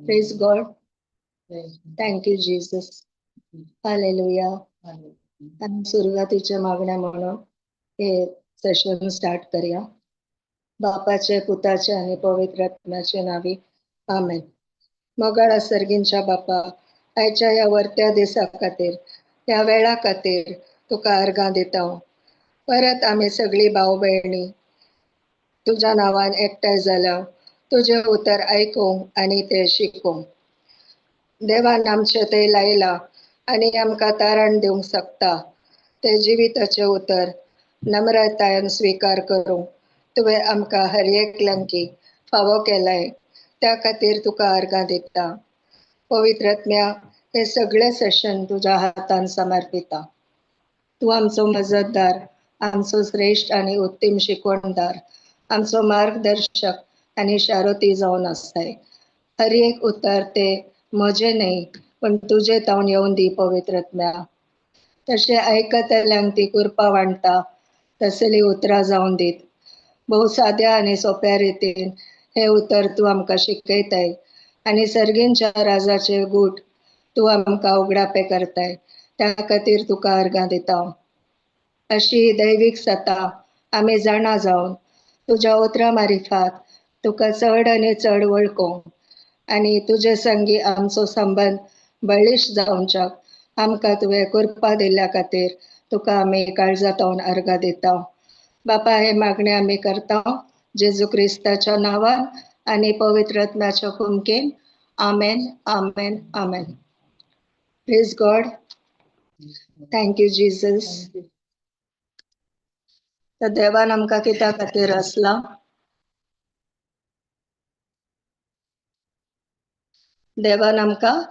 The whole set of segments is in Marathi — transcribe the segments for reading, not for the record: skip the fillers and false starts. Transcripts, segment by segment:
Praise God. Thank you, Jesus. Hallelujah. आणि सुरुवातीच्या मागण्या म्हणून हे सेशन स्टार्ट करूया. बापाचे, पुताचे आणि पवित्र आत्म्याचे नावी आमेन. मोगाळा सर्गींच्या बापा, आयच्या या वर्त्या दिसा खातीर, ह्या वेळा खातीर तुका अर्गां दिता. परत आम्ही सगळी भाव बहिणी तुझ्या नावान एकठांय जाल्या, तुझे उतर ऐकूंक आणि ते शिकूंक. देवान आमचे ते लायला आणि आमकां तारण दिवंक शकता. ते जिविताचे उतर नम्रतायेन स्वीकार करूंक तुवें आमकां हर एकल्यांकी फावो केलाय, त्या खातीर तुका अर्गां दिता. पवित्र आत्म्या, हे सगळे सेशन तुझ्या हातान समर्पिता. तू आमचो मजतदार, आमचो श्रेष्ठ आणि उत्तम शिकवणदार, आमचो मार्गदर्शक आणि शारोती जावन आसाय. हर एक उतर ते म्हजे न्ही पण तुझे तावन येवन दी पवित्र आत्म्या. तशें आयकतल्यांक ती कृपा वांटता तसली उतरां जावन दीत. बहु साद्या आणि सोप्या रितीन हे उतर तू आमकां शिकयताय आणि सर्गींच्या राजाचे गूट तू आमकां उगडापे करताय, त्या खातीर तुका अर्गां दिता. अशी दैवीक सत्ता आमी जाणा जावन तुझ्या उतरां मारिफात तुका चड आणि चड वळखूंक आणि तुझे संगी आमचो संबंध बळीश जावंच्या आमकां तुवें कृपा दिल्ल्या खातीर तुका आमी काळजांतल्यान अर्गां दिता. बापा, हे मागणे आमी करता जेजू क्रिस्ताच्या नावान आणि पवित्र आत्म्याच्या कुमकेन. Amen, amen, amen. Praise God. Thank you Jesus. तर देवान आमकां कित्या खातीर असला? देवान आमकां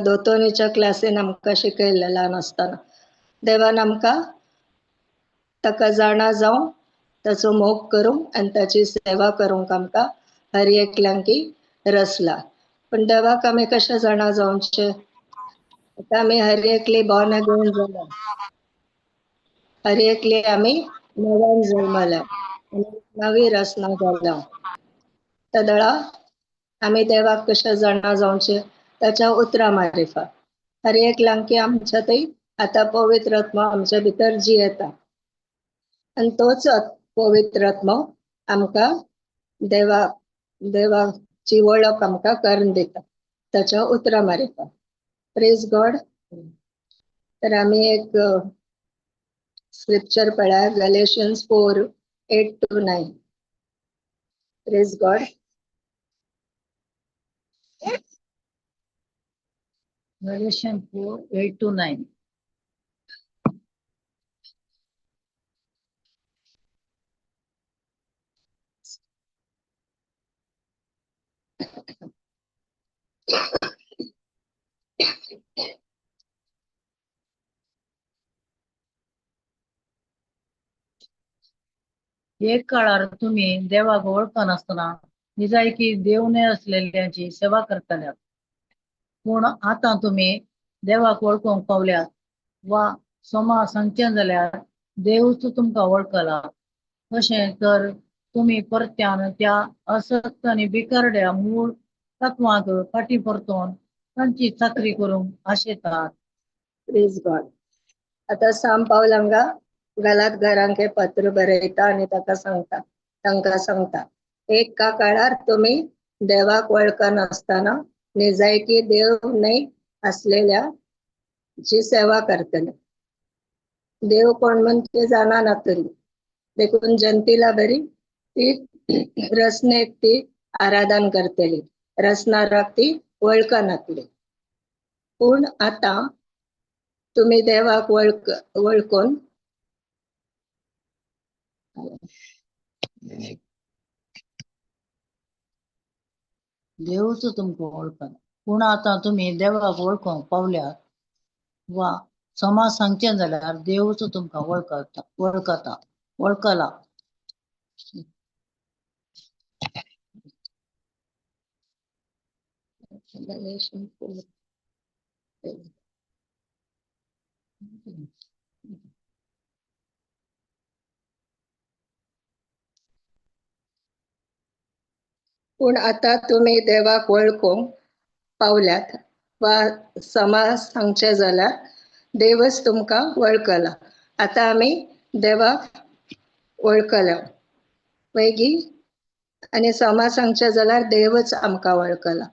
दोतोनीच्या क्लासीन आमकां शिकयलें ल्हान आसतना. देवान आमकां ताका जाणा जावं, ताचो मोग करूंक आनी ताची सेवा करूंक आमकां हर एकल्यांकी रचला. पण देवाक आमी कशें जाणा जावचे? आता आमी हर एकली बॉर्न अगेन जाल्या, हर एकली आमी नव्यान जल्मल्या आनी नवी रचना जाल्या. तदळा आमी देवाक कशें जाणा जावचे? ताच्या उतरां मारिफात. हर एकल्यांकी आमच्या थंय आतां पवित्र आत्मा आमच्या भितर जियेता आणि तोच पवित्र आत्मा आमकां देवाची वळख आमकां करून दिता ताच्या उतरां मारिफात. Praise God. तर आमी एक स्क्रिप्चर पळया, गॅलेशियन्स 4:8-9. Praise God. Galatians 4:8-9. एक काळार तुम्ही देवाक वळखनासतना निजायकी देवने असलेल्यांची सेवा करतल्यात. पूण आता तुम्ही देवाक वळखूंक पावल्यात वा सोमा सांगचे जाल्यार देवच तुमकां वळखला. तशें तर तुम्ही परत्यान त्या असक्त आनी बिकारड्या मूळ तत्वांक फाटी परतोवन तांची चाकरी करूंक आशेतात. Praise God. आता साम पावल हांगा गलात घरांक हे पत्र बरयता आणि तांकां सांगता एक काळार तुम्ही देवाक वळखनासतना निजायकी देव नाही असलेल्या ची सेवा करतले. देव कोण म्हणते जाणा ना तरी देखून जनतेला बरी ती रसने ती आराधन करतली, रसनाराक ती वळखनातली. पूण आता तुम्ही देवाक वळखून देवच तुमकां वळखना. पूण आता तुम्ही देवाक वळखूंक पावल्यात वा समाज सांगचे जाल्यार देवच तुमकां वळखला. पूण आता तुम्ही देवाक वळखूंक पावल्यात वा समाज सांगचे जाल्यार देवच तुमकां वळखला. आता आम्ही देवाक वळखल्या पैगी आणि समाज सांगचे जाल्यार देवच आमकां वळखला.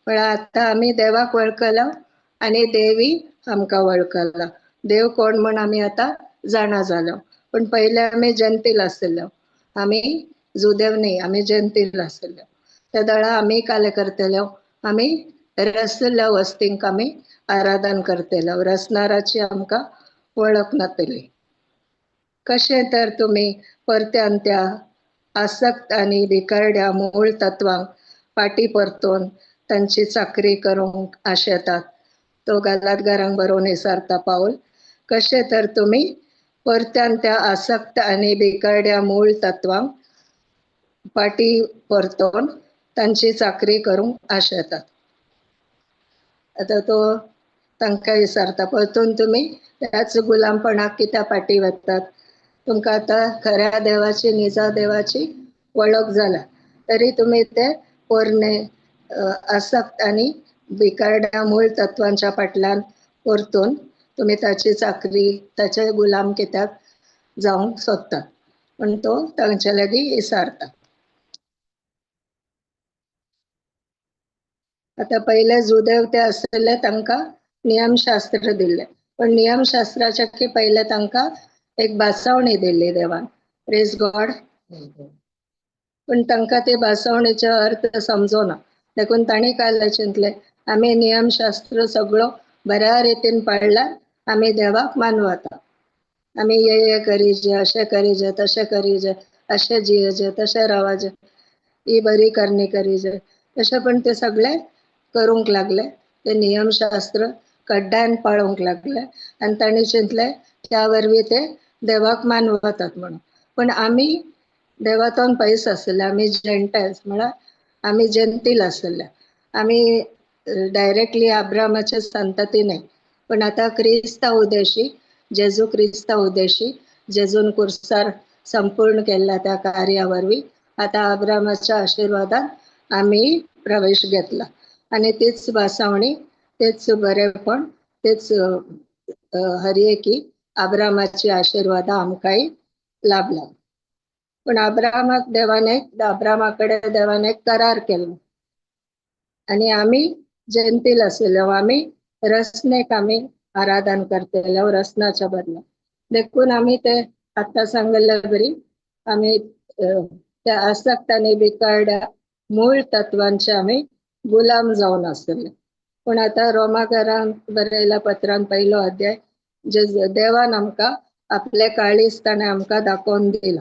पण आता आम्ही देवाक वळखला आणि देवी आमकां वळखला. देव कोण म्हण आम्ही आता जाणा जालो. पण पहिले आम्ही जंतील आसलो. आम्ही जुदेव न्ही, आम्ही जंतील आसलो. त्या दळा आम्ही काले करतलो, आम्ही रसल्या वस्तींक आम्ही आराधन करतलो. रसनाराची आमकां वळख नातली. कशें तर तुम्ही परत्यान त्या आसक्त आणि बिकारड्या मूळ तत्वांक फाटी परतून तांची चाकरी करूंक आशेतात. तो गलातकारांक बरोवन विचारता पाऊल. कशें तर तुम्ही परत्यान त्या आसक्त आणि बिकारड्या मूळ तत्वांक फाटी परतून तांची चाकरी करूंक आशेतात. आता तो तांकां विचारता परतून तुम्ही त्याच गुलामपणाक कित्याक फाटी वतात. तुमकां आता खऱ्या देवाची निजा देवाची वळख जाला तरी तुम्ही ते पोरणे आसक्त आणि बिकारड्या मूळ तत्वांच्या फाटल्यान परतून तुम्ही ताची चाकरी ताचे गुलाम कित्याक जावंक सोदतात. पण तो तांचे लागीं विचारता. आता पहिले जुदेव ते आसले तांकां नियमशास्त्र दिले. पण नियमशास्त्राच्या की पहिले तांकां एक बासावणी दिल्ली देवान. Praise God. पण तांकां ते बासावणीचो अर्थ समजोना. देखून तांणी काय चिंतले आम्ही नियमशास्त्र सगळो बऱ्या रितीन पाळल्यार आम्ही देवाक मानवता. आम्ही हे करीजे, अशें करीजे, तशें करीजे, अशें जियेजे, तशें रावाजे, ही बरी करणी करीजे. तशें पण ते सगळे करूंक लागले. ते नियमशास्त्र कड्ड्यान पाळूंक लागले आणि तांणी चिंतले त्या वरवीं ते देवाक मानवतात म्हणून. पण आम्ही देवातून पयस आसले, आम्ही जेंटायल्स म्हळ्यार आम्ही जंतील आसले. आम्ही डायरेक्टली अब्रामाचे संतती न्ही. पण आता क्रिस्ता उदेशी जेजू क्रिस्ता उदेशी जेजून कुर्सार संपूर्ण केल्ल्या त्या कार्या वरवीं आता अब्रामाच्या आशिर्वादान आम्ही प्रवेश घेतला आणि तीच बासावणी, तेच बरेपण, तेच हरये की अब्रामाची आशिर्वाद आमकांय लाभला. पण अब्रामाकडे देवाने करार केलो आणि आम्ही जंतील आसलो, आम्ही रसनेक आम्ही आराधन करतलो रसनाच्या बदला. देखून आम्ही ते आता सांगले बरी आम्ही त्या आसक्त आणि बिकारड्या मूळ तत्वांचे आम्ही गुलाम जावन आसले. पण आता रोमाकारांक बरयल्या पत्रान पहिलो अध्याय जे देवान आमकां आपले काळीज ताणें आमकां दाखोवन दिला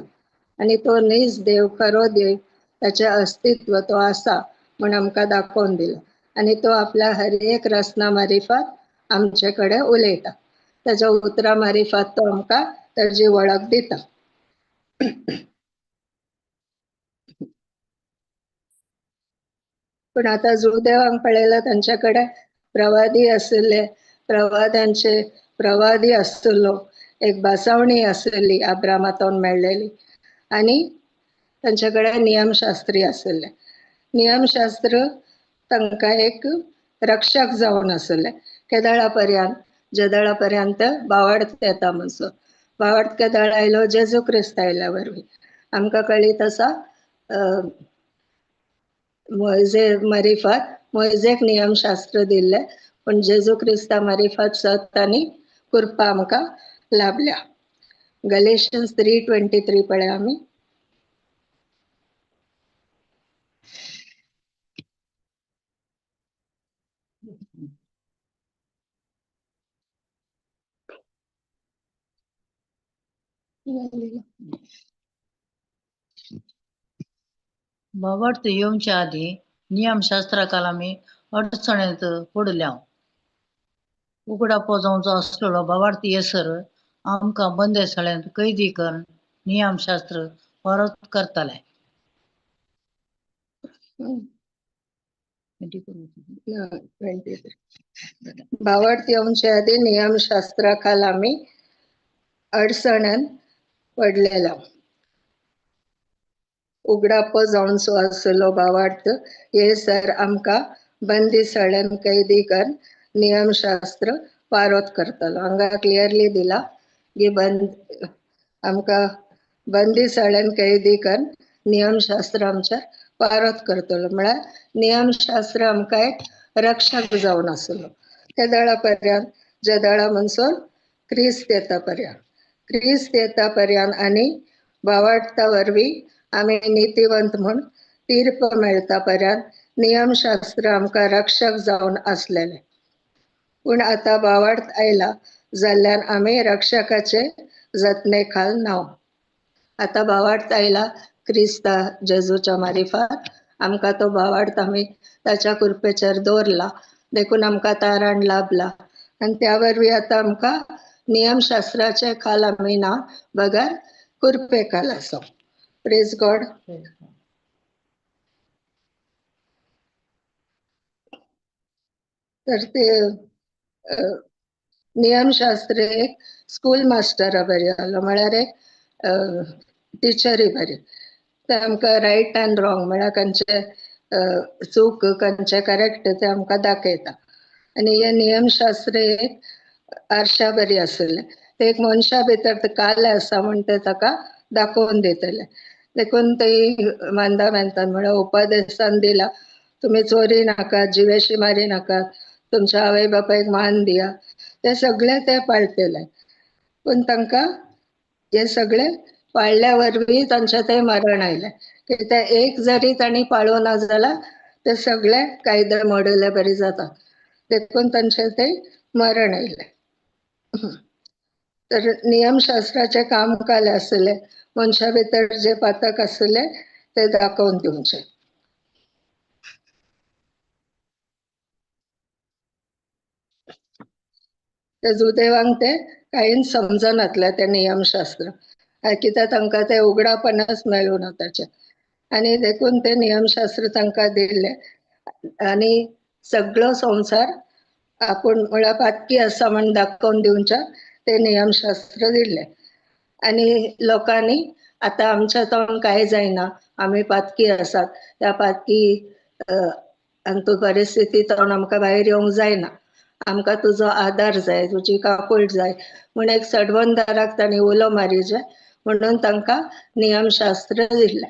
आणि तो नीज देव, खरो देव, त्याचे अस्तित्व तो आसा म्हण आमकां दाखोवन दिला आणि तो आपल्या हर एक रसना मारिफात आमचे कडेन उलयता. त्याच्या उतरा मारिफात तो आमकां ताची वळख दिता. पण आता जुदेवांक पळयला तांच्याकडे प्रवादी आसले, प्रवाद्यांचे प्रवादी आसलो, एक बासावणी आसली अब्रामातून मेळलेली आणि तांच्याकडे नियमशास्त्री आसले. नियमशास्त्र तांकां एक रक्षक जावन आसले केदळा पर्यंत, जेदळा पर्यंत बावार्थ येता म्हणसर. बावार्थ केदळ आयलो जेजू क्रिस्त आयल्या वरवीं. आमकां कळ्ळी तसा मोइजे मारिफात मोइजेक नियमशास्त्र दिले, पण जेजू क्रिस्ता मार्फत सत आनी कृपा आमकां लाभल्या. गलेशियन्स 3:23 पळय आमी. भावार्थ येऊनच्या आधी नियमशास्त्राकाल आम्ही अडचणीत पडल्या. उघडा जाऊनचो असलेलो भावार्थ येसर आमका बंदेसाळ्यांत कैदी करून नियमशास्त्र परत करताले. भावार्थ येऊनच्या आधी नियमशास्त्राखाल आम्ही अडचणीत पडलेला. उघडापो जावनचो आसलो भावार्थ येसर आमकां बंदिशाळेन कैदी करून नियमशास्त्र पारोत करतलो. हांगा क्लियरली दिला की आमकां बंदिशाळेन कैदी करून नियमशास्त्र आमच्या पारोत करतलो. म्हळ्यार नियमशास्त्र आमकां एक रक्षक जावन आसलो त्या दळा पर्यंत, जे दळा म्हणसर क्रिस्त येता पर्यंत. क्रिस्त येता पर्यंत आनी भावार्था वरवीं आमी नितीवंत म्हूण तीर्प मेळटा पर्यंत नियमशास्त्र आमकां रक्षक जावन आसलेले. पूण आतां भावार्थ आयला जाल्यार आमी रक्षकाचे जतने खाल ना. आतां भावार्थ आयला क्रिस्ता जेजूच्या मार्फत आमकां तो भावार्थ आमी ताच्या कृपेचेर दवरला, देखून आमकां तारण लाभला. आनी त्या वरवीं आतां आमकां नियमशास्त्राचे खाल आमी ना, बगर कृपे खाल आसा. Praise God. तर ते नियमशास्त्र एक स्कूल मास्टरा बरी आसलो, म्हळ्यार एक टिचरी बरी. ते आमकां रायट आनी रॉंग म्हळ्यार खंयचे चूक खंयचे करेक्ट ते आमकां दाखयता. आनी हे नियमशास्त्र एक आरशा बरी आसले. ते एक मनशा भितर काले आसा म्हण ते ताका दाखोवन दितले. देखून ते मांदामेंतान म्हळ्यार उपदेशान दिला, तुमी चोरी नाकात, जिवेशी मारी नाकात, तुमच्या आवय बापायक मान दिया. ते सगळे ते पाळटले. पूण तांकां हे सगळे पाळल्या वरवीं तांचे ते मरण आयले. कित्याक एक जरी तांणी पाळूं ना जाल्यार ते सगळे कायदे मोडले बरी जाता. देखून तांचे ते मरण आयले. तर नियमशास्त्राचे काम काय आसले, मनशा भितर जे पातक आसले ते दाखोवन दिवचे. ते जुदेवांक ते कांय समजनातले ते नियमशास्त्र, कित्याक तांकां ते उघडापणच मेळूं ना ताचे. आनी देखून ते नियमशास्त्र तांकां दिले. आनी सगळो संवसार आपूण म्हळ्यार पातकी आसा म्हण दाखोवन दिवचे ते नियमशास्त्र दिले. आनी लोकांनी आतां आमच्या तोंड कांय जायना, आमी पातकी आसात, त्या पातकी हातूंत परिस्थितींतून आमकां भायर येवंक जायना, आमकां तुजो आदार जाय, तुजी काकूट जाय म्हूण एक सडवनदाराक तांणी उलो मारिचें म्हणून तांकां नियमशास्त्र दिले.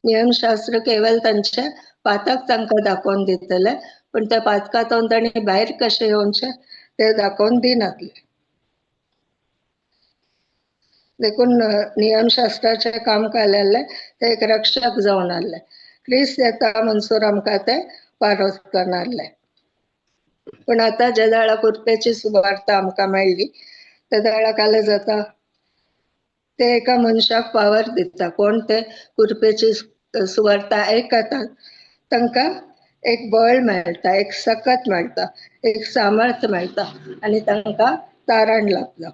नियमशास्त्र केवळ तांचे पातक तांकां दाखोवन दितले, पण त्या पातकांतून तांणी भायर कशें येवचें ते दाखोवन दिनातले. देखून नियमशास्त्राचे काम केलेले ते एक रक्षक जावन आसले. क्रिस्त येता म्हणसर आमकां ते पारोस करनासले. पूण आतां जे दाळा कृपेची सुवार्ता आमकां मेळ्ळी, ते दाळा काले जाता ते एका मनशाक पावर दिता. कोण ते कृपेची सुवार्ता आयकतात तांकां एक बळ मेळटा, एक सकत मेळटा, एक सामर्थ मेळटा आनी तांकां तारण लाभता.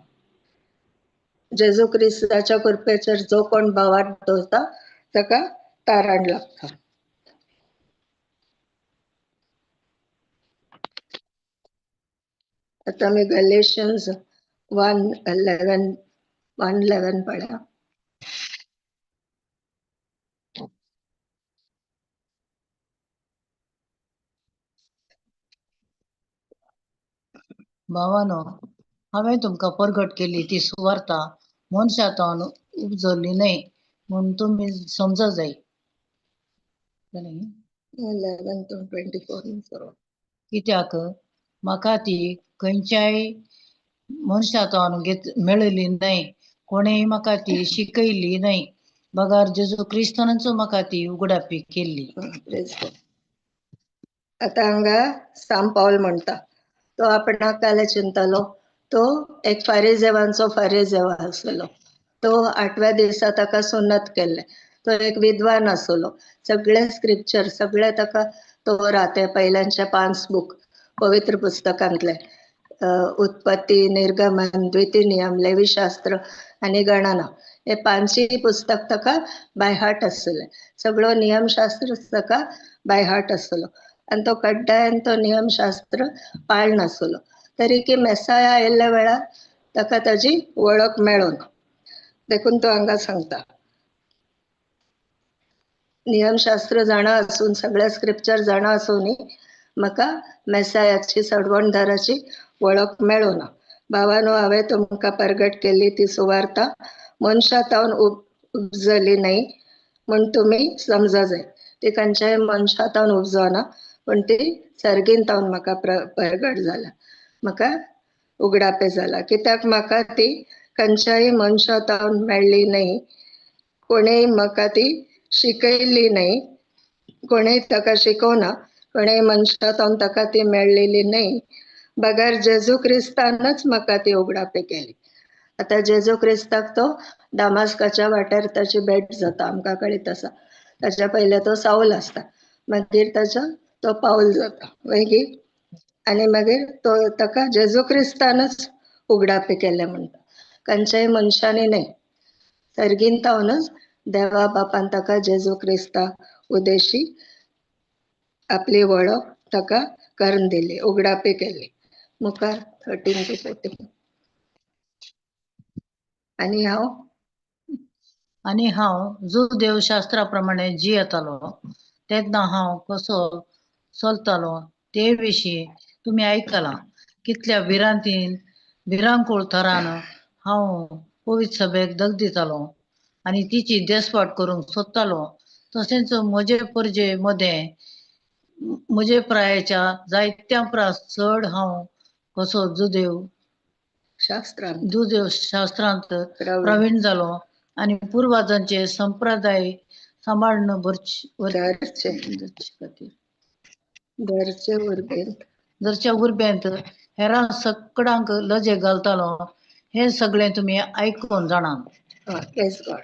जेजू क्रिस्ताच्या कृपेचेर जो कोण भावार्थ दवरता ताका तारण लाभता. आतां आमी गलेशियन्स 1:11 पळया. भावानो, हांवें तुमकां परगट केली ती सुवार्ता मनशांतून उपजल्ली न्हय म्हूण तुमी समज जाय. 11 to 24 कित्याक म्हाका ती खंयच्याय मनशांतून मेळिल्ली न्हय, कोणेय म्हाका ती शिकयली न्हय, बगार जेजू क्रिस्तानच म्हाका ती उगडापी केल्ली. आता हांगा सांत पावल म्हणटा, तो आपणाक काले चिंतलो. तो एक फारिजेवांचो फारिजेव आसलो. तो 8व्या दिसा ताका सुन्नत केल्ले. तो एक विद्वान आसलो. सगळे स्क्रिप्चर सगळे ताका तो राते पहिल्यांचे 5 बूक पवित्र पुस्तकांतले, उत्पत्ती, निर्गमन, द्वितीनियम, लेवीशास्त्र आनी गणना, हे 5 पुस्तक ताका बाय हार्ट आसले. सगळो नियमशास्त्र ताका बाय हार्ट आसलो. आनी तो कड्डायान तो नियमशास्त्र पाळनासलो. तरी की मेसाया आयिल्ल्या वेळार ताका ताजी वळख मेळून देखून तो हांगा सांगता, नियमशास्त्र जाणा आसून सगळे स्क्रिप्चर जाणा आसूनय म्हाका मेसायाची सडवणदाराची वळख मेळूना. भावानो, हांवें तुमकां परगट केल्ली ती सुवार्ता मनशांतावन उपजली न्हय म्हूण तुमी समजा जाय. ती खंयच्याय मनशांतावन उपजना, पूण ती सर्गींतावन म्हाका परगट जाला, म्हाका उगडापे जाला. कित्याक म्हाका ती खंयच्याय मनशांतावन मेळ्ळी न्हय, कोणेय म्हाका ती शिकयल्ली न्हय, कोणेय ताका शिकोवना, कोणेय मनशांतावन ताका ती मेळ्ळिल्ली न्हय, बगार जेजू क्रिस्तानच म्हाका ती उगडापे केली. आता जेजू क्रिस्ताक तो दामास्काच्या वाट्यार ताची भेट जाता, आमकां कळीत आसा. ताच्या पयले तो साऊल आसता, मागीर तो पाऊल जाता वैगी, आनी मागीर तो ताका जेजू क्रिस्तानच उगडापे केले म्हणटा, खंयच्याय मनशांनी न्हय. सर्गींतावनच देवा बापान ताका जेजू क्रिस्ता उदेशी आपली वळख ताका करून दिली, उगडापे केली. मुखार 13 to 14. आनी हांव जो देवशास्त्रा प्रमाणे जियेतालो तेन्ना हांव कसो चलतालो ते विशीं तुमी आयकलां. कितल्या भिरांकूळ तरान हांव पवित्र सभेक दग दितालो आनी तिची देसपाट करूंक सोदतालो. तशेंच म्हजे परजे मदें म्हजे प्रायाच्या जायत्या प्रास चड हांव कसो जुदेव शास्त्रांत प्रवीण जालो आनी पुर्वजांचे संप्रदाय सांबाळून घरच्या उर्बेंत हेरां सकडांक लजे घालतालो. हे सगळें तुमी आयकून जाणात. Praise God.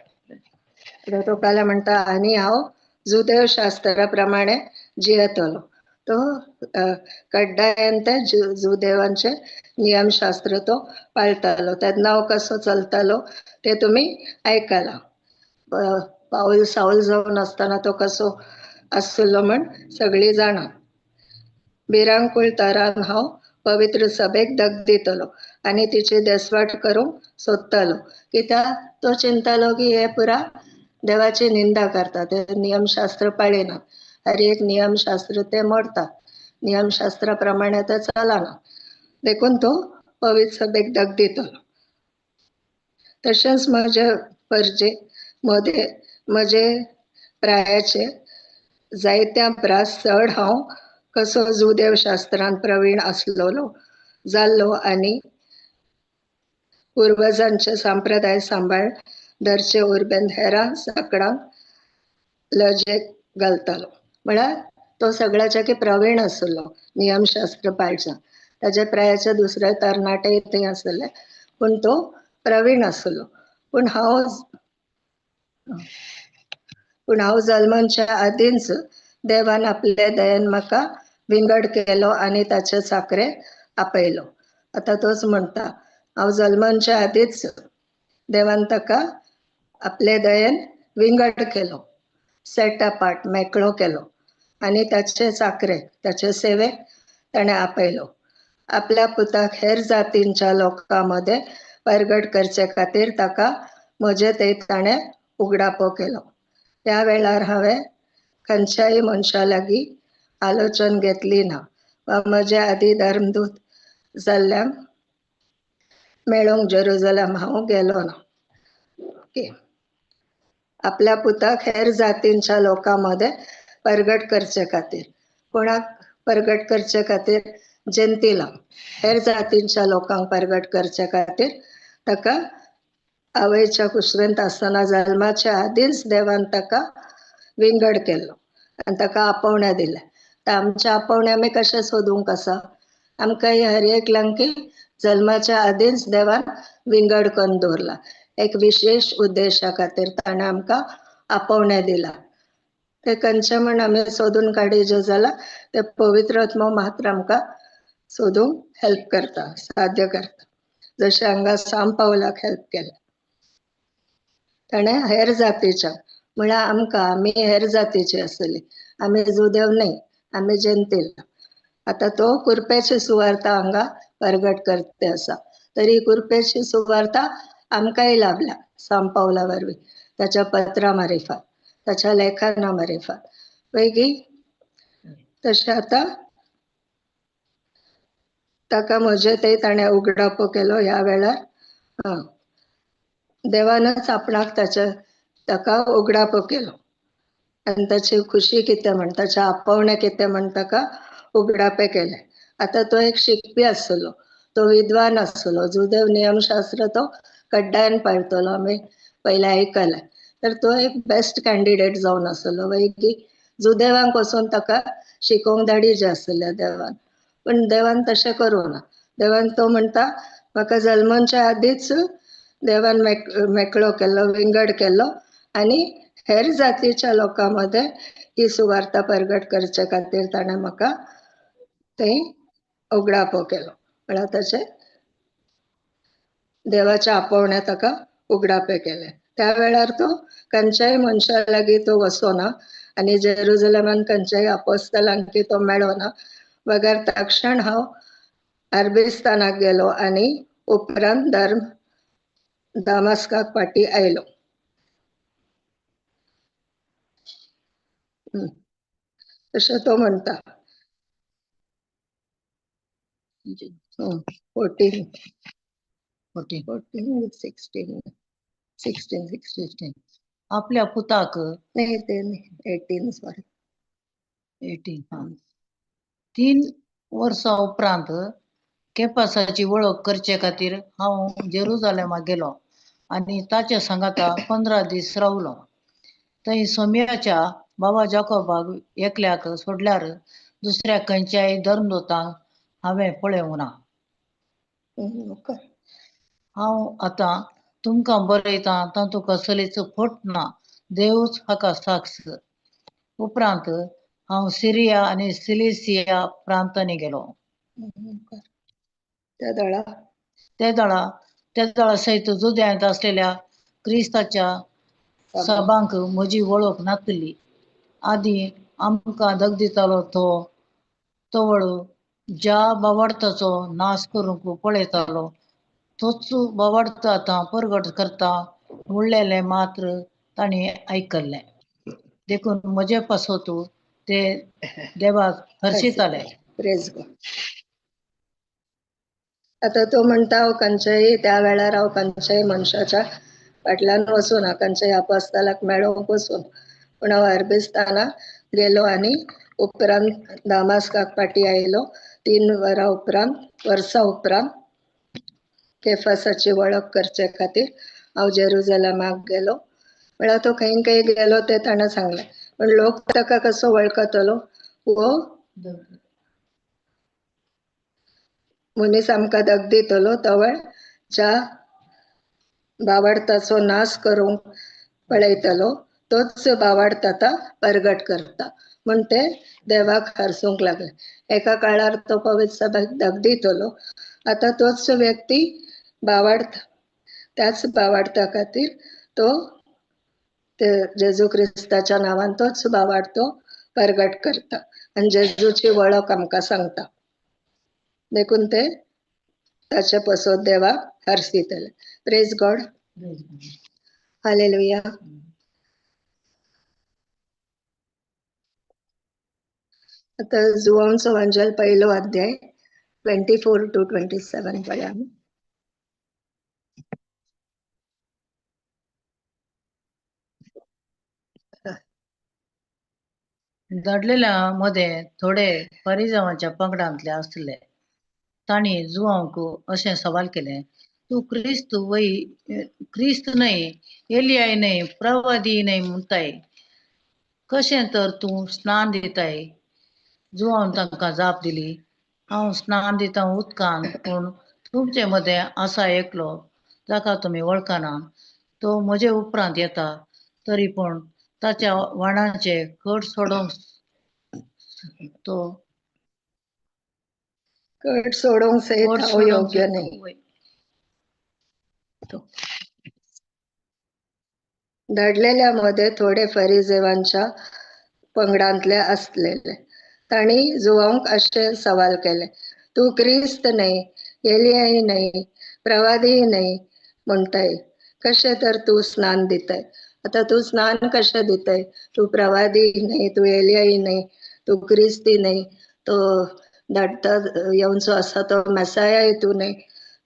तो काले म्हणटा, आनी हांव जुदेव शास्त्रा प्रमाणे जियेतलो. तो कड्डायान ते जुदेवांचे नियमशास्त्र तो पाळतालो. तेन्ना हांव कसो चलतालो ते तुमी आयकलां. पाऊल साऊल जावन आसतना तो कसो आसलो म्हण सगळीं जाणा. भिरांकूळ तरान हांव पवित्र सभेक दग दितलो आनी तिची देसवाट करूंक सोदतालो. कित्याक तो चिंतलो की हे पुरा देवाची निंदा करता, ते नियमशास्त्र पाळिना. हर एक नियमशास्त्र ते मोडतात, नियमशास्त्रा प्रमाणे ते चलना. देखून तो पवित्र सभेक दग दितलो. तशेंच म्हजे परजे मदें म्हजे प्रायाचे जायत्या प्रास चड हांव कसो जुदेव शास्त्रांत प्रवीण आसलोलो जाल्लो आनी पुर्वजांचे संप्रदाय सांबाळ दरचे उर्बेंत हेरां सकडांक लजे घालतालो. म्हळ्यार तो सगळ्याच्या की प्रवीण आसलो नियमशास्त्र पाळच्या. ताचे प्रायाचे दुसरे तरणाटे थंय आसले, पूण तो प्रवीण आसलो. पूण हांव जल्माच्या आदींच देवान आपले दयेन म्हाका विंगड केलो आनी ताचे साकरे आपयलो. आता तोच म्हणटा, हांव जल्माच्या आदींच देवान ताका आपले दयेन विंगड केलो, सेट अपार्ट, मेकळो केलो आनी ताचे साकरे, ताचे सेवेक ताणें आपयलो. आपल्या पुताक हेर जातींच्या लोकांमध्ये परगट करचे खातीर ताका म्हजे थंय ताणें उगडापो केलो. त्या वेळार हांवें खंयच्याय मनशा लागीं आलोचन घेतली ना वा म्हजे आदी धर्मदूत जाल्ल्यांक मेळोंक जेरुजलेम हांव गेलो ना. आपल्या पुताक हेर जातींच्या लोकांमध्ये परगट करचे खातीर. कोणाक परगट करचे खातीर? जंतीला हेर जातींच्या लोकांक परगट करचे खातीर ताका आवयच्या कुशीरेंत आसतना जल्माच्या आदींच देवान ताका विंगड केलो आनी ताका आपोवण्या दिल्या. तर आमच्या आपोवण्या आमी कशें सोदूंक आसा? आमकां हर एकल्यांक की जल्माच्या आदींच देवान विंगड करून दवरला. एक विशेष उद्देशा खातीर ताणें आमकां आपोवण्या दिला. ते खंयचे म्हण आमी सोदून काडिचे जाल्यार ते पवित्र आत्मो मात्र आमकां सोदूंक हेल्प करता, साध्य करता. जशें हांगा साम पावलाक हेल्प केलें. ताणें हेर जातीच्या म्हळ्यार आमकां आमी हेर जातीची आसली, आमी जुदेव न्हय, आमी जंतील. आता तो कुरपेची सुवार्ता हांगा परगट करते आसा. तरी कुरपेची सुवार्ता आमकांय लाभल्या साम पावला वरवीं, ताच्या पत्रा मारिफात, ताच्या लेखना मारिफात. पैकी तशें आतां ताका म्हजे थंय ताणें उगडापो केलो ह्या वेळार. देवानच आपणाक ताका उगडापो केलो आनी ताची खुशी कितें म्हण, ताच्या आपोवणें कितें म्हण ताका उगडापे केले. आता तो एक शिकपी आसलो, तो विद्वान आसलो, जुदेव नियमशास्त्र तो कड्डायन पाळटलो, आमी पयलें आयकलें. तर तो एक बेस्ट कॅन्डिडेट जावन आसलो. वैगी जुदेवांक वचून ताका शिकोवंक धाडिचें आसलें देवान, पण देवान तशें करूं ना. देवान तो म्हणटा म्हाका जल्माच्या आदींच देवान मेकळो केलो, विंगड केलो आनी हेर जातीच्या लोकांमध्ये ही सुवार्ता परगट करचे खातीर ताणें म्हाका थंय उगडापो केलो. म्हळ्यार ताचे देवाच्या आपोवण्या ताका उगडापे केले. त्या वेळार तो खंयच्याय मनशा लागीं तो वचोना आनी जेरुजलेमान खंयच्याय आपोस्तलांकी तो मेळोना. बगर तक्षण हांव अरबिस्तानाक गेलो आनी उपरांत दामास्काक फाटीं आयलो. तशें तो म्हणटा. 14, 16, 16. आपल्या पुताक नाही ते 18 सॉरी 18 3 वर्सां उपरांत केपासाची वळख करचे खातीर हांव जेरुजालेमाक गेलो आनी ताच्या सांगाता 15 दीस रावलो. थंय सोम्याच्या बाबा जाकोबाक एकल्याक सोडल्यार दुसऱ्या खंयच्याय धर्मदूतांक हांवें पळोवंक ना. हांव आतां तुमकां बरयतां तातूंत कसलीच फट ना, देवूच हाका साक्ष. उपरांत हांव सिरिया आनी सिलिसिया प्रांतांनी गेलो. त्या दळा सयत जुद्यांत असलेल्या क्रिस्ताच्या सभांक म्हजी वळख नासली. आदी आमकां दग दितालो तो तवळ ज्या बावार्थाचो नाश करूंक पळयतालो तोच बावार्थ आतां परगट करता उरलेले मात्र तांणी आयकल्ले. देखून म्हजे पासोत ते देवाक हर्शिताले. Praise God. आता तो म्हणता हांव खंयच्याय त्या वेळार हांव खंयच्याय मनशाच्या फाटल्यान वचून खंयच्याय आपोस्तलाक मेळोवंक वचून, पूण हांव अरबिस्तानाक गेलो आनी उपरांत दामास्काक फाटीं आयलो. 3 वर्सां उपरांत केफासाची वळख करचे खातीर हांव जेरुजलेमाक गेलो. म्हळ्यार तो खंय गेलो ते ताणें सांगलें, पण लोक ताका कसो वळखतलो? हो मनीस आमकां दग दितलो तवळ ज्या बावार्थाचो नाश करूंक पळयतलो तोच बावार्थ आतां परगट करता म्हण ते देवाक हारसूंक लागले. एका काळार तो पवित्र सभेक दग दितलो, आतां तोच व्यक्ती बावार्थ त्याच बावार्था खातीर तो जेजू क्रिस्ताच्या नांवान तोच बावार्थ तो परगट करता आनी जेजूची वळख आमकां सांगता. देखून ते ताचे पसत देवाक हरसितले. Praise God. हालेलुया. आता जुआंचो एवंजल 1 अध्याय 24 to 27 पळया. दडलेल्या मध्ये थोडे फरिजावांच्या पंगडांतले असले. तांणी जुआंक अशें सवाल केले, तू क्रिस्त न्हय, एलियाय न्हय, प्रवादी न्हय म्हणटाय, कशें तर तूं स्नान दिताय? जुआन तांकां जाप दिली, हांव स्नान दिता उदकान, पूण तुमचे मदें आसा एकलो जाका तुमी वळखना, तो म्हजे उपरांत येता, तरी पूण ताच्या वाणाचे कट सोडूंक तो कट सोडूंक सयत कट हांव सोडूंक योग्य नाही. दडलेल्यामध्ये थोडे फरिजेवांच्या पंगडांतले असलेले. तांणी जुआंक अशे सवाल केले, तू क्रिस्त न्हय, एलियाय न्हय, प्रवादी न्हय म्हणटाय, कशें तर तू स्नान दिताय? आता तू स्नान कशें दिताय? तू प्रवादी न्हय, तू एलियाय न्हय, तू क्रिस्ती न्हय, तो धाडटा येवचो आसा तो मेसायाय तू न्हय,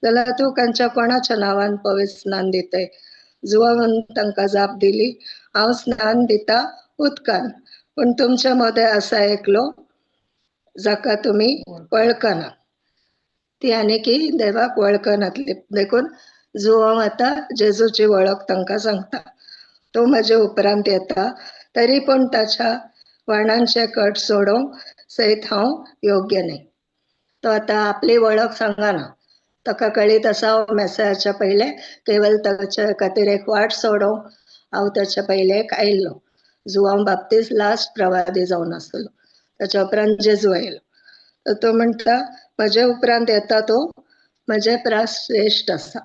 जाल्यार तू खंयच्या कोणाच्या नांवान पवित्र स्नान दिताय? जुआन तांकां जाप दिली, हांव स्नान दिता उदकान, पूण तुमच्या मदें आसा एकलो जाका तुमी वळखना. ती आनी की देवाक वळखनातली देखून जुआंव आतां जेजूची वळख तांकां सांगता. तो म्हजे उपरांत येता, तरी पूण ताच्या वाणांचे कट सोडूंक सयत हांव योग्य न्हय. तो आतां आपली वळख सांगना. ताका कळीत आसा हांव मेसायाच्या पयले केवळ ताचे खातीर एक वाट सोडूंक हांव ताच्या पयले आयिल्लो. जुआंव बाप्तिस्त लास्ट प्रवादी जावन आसलो, ताच्या उपरांत जेजू आयलो. तर तो म्हणटा म्हजे उपरांत येता तो म्हजे प्रास श्रेश्ठ आसा.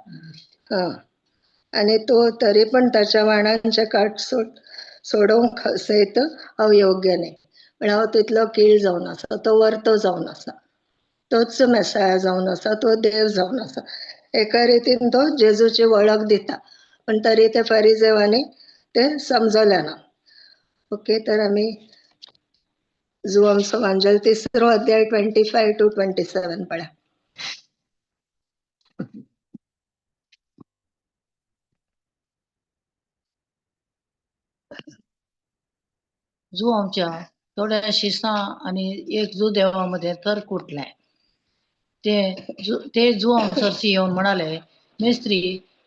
आनी तो तरी पण ताच्या वाणांचे काट सोडूंक सयत हांव योग्य न्हय. पण हांव तितलो कीळ जावन आसा, तो वर्तो जावन आसा, तोच मेसाया जावन आसा, तो देव जावन आसा. एका रितीन तो जेजूची वळख दिता, पण तरी ते फरिजेवांनी ते समजले ना. ओके, तर आमी जुआंचो वांजेल 3रो अध्याय 25 to 27 पळया. जुआंच्या थोड्या शिसां आणि एक देवामध्ये तर्क उठलाय. ते जुआंव सरशी येऊन म्हणाले, मेस्त्री,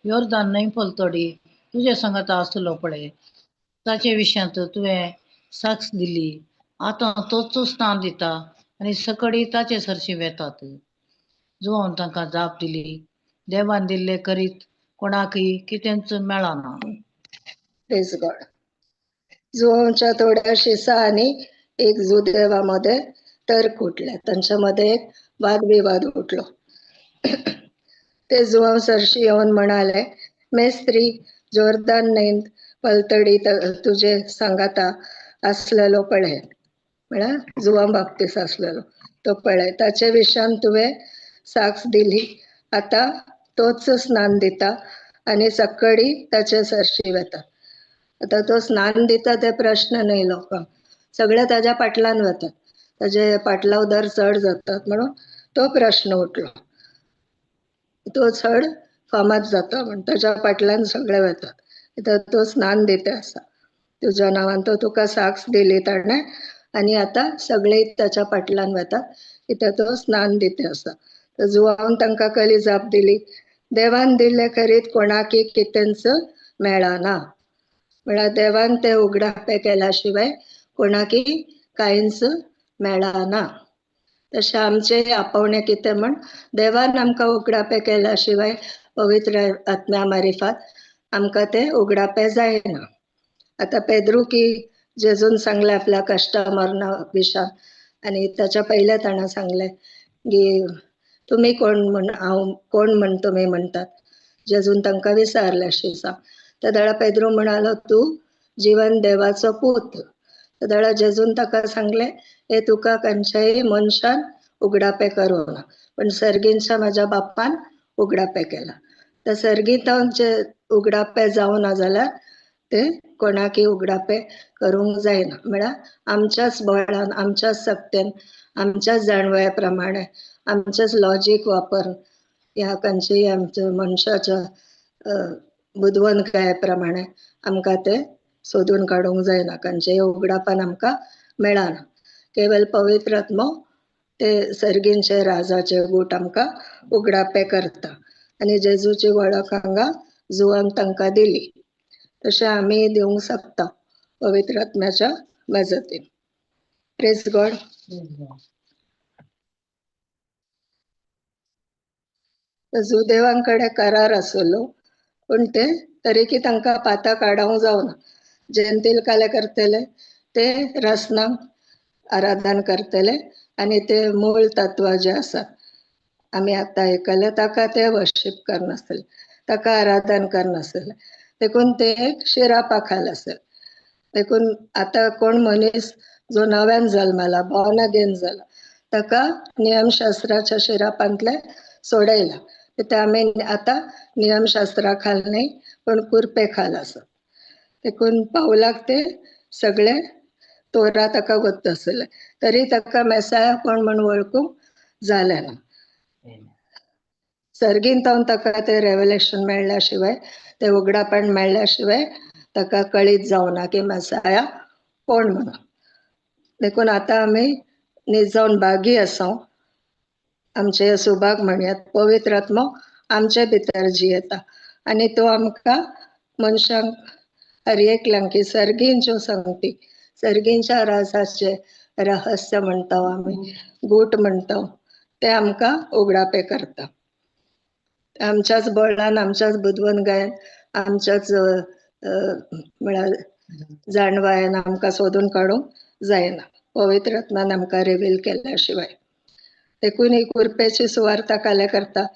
योर्दान न्हय पलतडी तुझे संगत आसलो पळय, ताचे विशयांत तुवें साक्ष दिली. आतां तोच स्नान दिता आनी सकडी ताचे सरशी वेतात. जुआंव तांकां जाप दिली, देवान दिल्ले करीत कोणाकय कितेंच मेळना. Praise God. जुआंवच्या थोड्या शिसा आणि एक देवामध्ये तर्क उठले. त्यांच्यामध्ये एक वादविवाद उठलो. ते जुआंव सरशी येऊन म्हणाले, मेस्त्री, जोर्दान न्हंयत पलतडी तुझे सांगाता असलेलो पळय, म्हळ्यार जुआंव बाप्तिस्त असलेलो तो पळय, ताचे विशयान तुवें साक्ष दिली. आता तोच स्नान दिता आणि सकडी ताचे सरशी वेता. आता तो स्नान दिता ते प्रश्न न्हय लोकांक, सगळे ताज्या पाटलान वतात, ताजे पाटलाव दर चड जातात म्हणून तो प्रश्न उठलो. तो चड फामाद जाता म्हण ताच्या पाटल्यान सगळे वतात. कित्याक तो स्नान दिता आसा, तुज्या नांवान तो तुका साक्ष दिली ताणें, आनी आतां सगळे ताच्या पाटल्यान वतात कित्याक तो स्नान दिता आसा. तर जुआंवान तांकां कली जाप दिली, देवान दिल्ले करीत कोणाकय कितेंच मेळना. म्हळ्यार देवान ते उगडापे केल्या शिवाय कोणाकय कांयच मेळना. तशें आमचे आपोवणें कितें म्हण, देवान आमकां उगडापे केल्या शिवाय पवित्र आत्म्या मार्फत आमकां ते उगडापे जायना. आता पेद्रू की जेजून सांगले आपल्या कष्ट मरणा विशयान, आनी ताच्या पयले ताणें सांगले की तुमी कोण म्हण, हांव कोण म्हण तुमी म्हणटात. जेजून तांकां विचारले शिसा. त्या वेळा पेद्रू म्हणालो, तू जीवन देवाचो पूत. त्या वेळा जेजून ताका सांगले, हे तुका खंयच्याय मनशान उगडापे करूना, पण सर्गींच्या म्हज्या बाप्पान उगडापे केला. तर सर्गीत जे उगडापे जावना जाल्यार ते कोणाकय उगडापे करूंक जायना. म्हळ्यार आमच्याच बळान, आमच्याच सक्तेन, आमच्याच जाणवया प्रमाणे, आमचेच लॉजीक वापरून, ह्या खंयच्याय आमच्या मनशाच्या बुदवंतकाये प्रमाणे आमकां ते सोदून काडूंक जायना. खंयच्याय उगडापान आमकां मेळना. केवळ पवित्र आत्मो ते सर्गींचे राजाचे गूट आमकां उगडापे करता आणि जेजूची वळख हांगा जुवांक तांकां दिली. तशें आमी दिवंक शकता पवित्र आत्म्याच्या मजतीन. Praise God. सुदैवांकडे करार आसलो पण ते तरीकी तांकां पाता काडूंक जावना. जंतील काले करतले ते रसनांक आराधन करतले आणि ते मूळ तत्व जे आसा आमी आतां आयकले ताका ते वर्शीप करनासले, ताका आराधन करनासले. देखून ते एक शिरापाखाल आसले. देखून आतां कोण मनीस जो नव्यान जल्मला, बॉर्न अगेन जाला, ताका नियमशास्त्राच्या शिरापांतले सोडयला. ते आमी आतां नियमशास्त्रा खाल न्ही पण कुरपे खाल आसा. देखून पावलाक ते सगळे तोरा ताका गोत्त आसले, तरी ताका मेसाया कोण म्हण वळखूंक जालें ना. सर्गीन तावन ताका ते रेवलेशन मेळ्ळ्या शिवाय, ते उगडापण मेळ्ळ्या शिवाय ताका कळीत जावना की मेसाया कोण म्हणून. देखून आतां आमी न्हीज जावन बागी आसा. आमचे सुभाग म्हणयात पवित्र आत्मो आमचे भितर जियेता आणि तो आमकां मनशांक हर एकल्यांक की सर्गींच्यो संगती, सर्गींच्या राजाचे रहस्य म्हणटा आमी, गूट म्हणटा ते आमकां उगडापे करता. आमच्याच बळान, आमच्याच बुदवनगायेन, आमच्याच म्हळ्यार जाणवायेन आमकां सोदून काडूंक जायना, पवित्र आत्म्यान आमकां रिवील केल्ल्या शिवाय. देखून ही कुरपेची सुवार्थ काले करता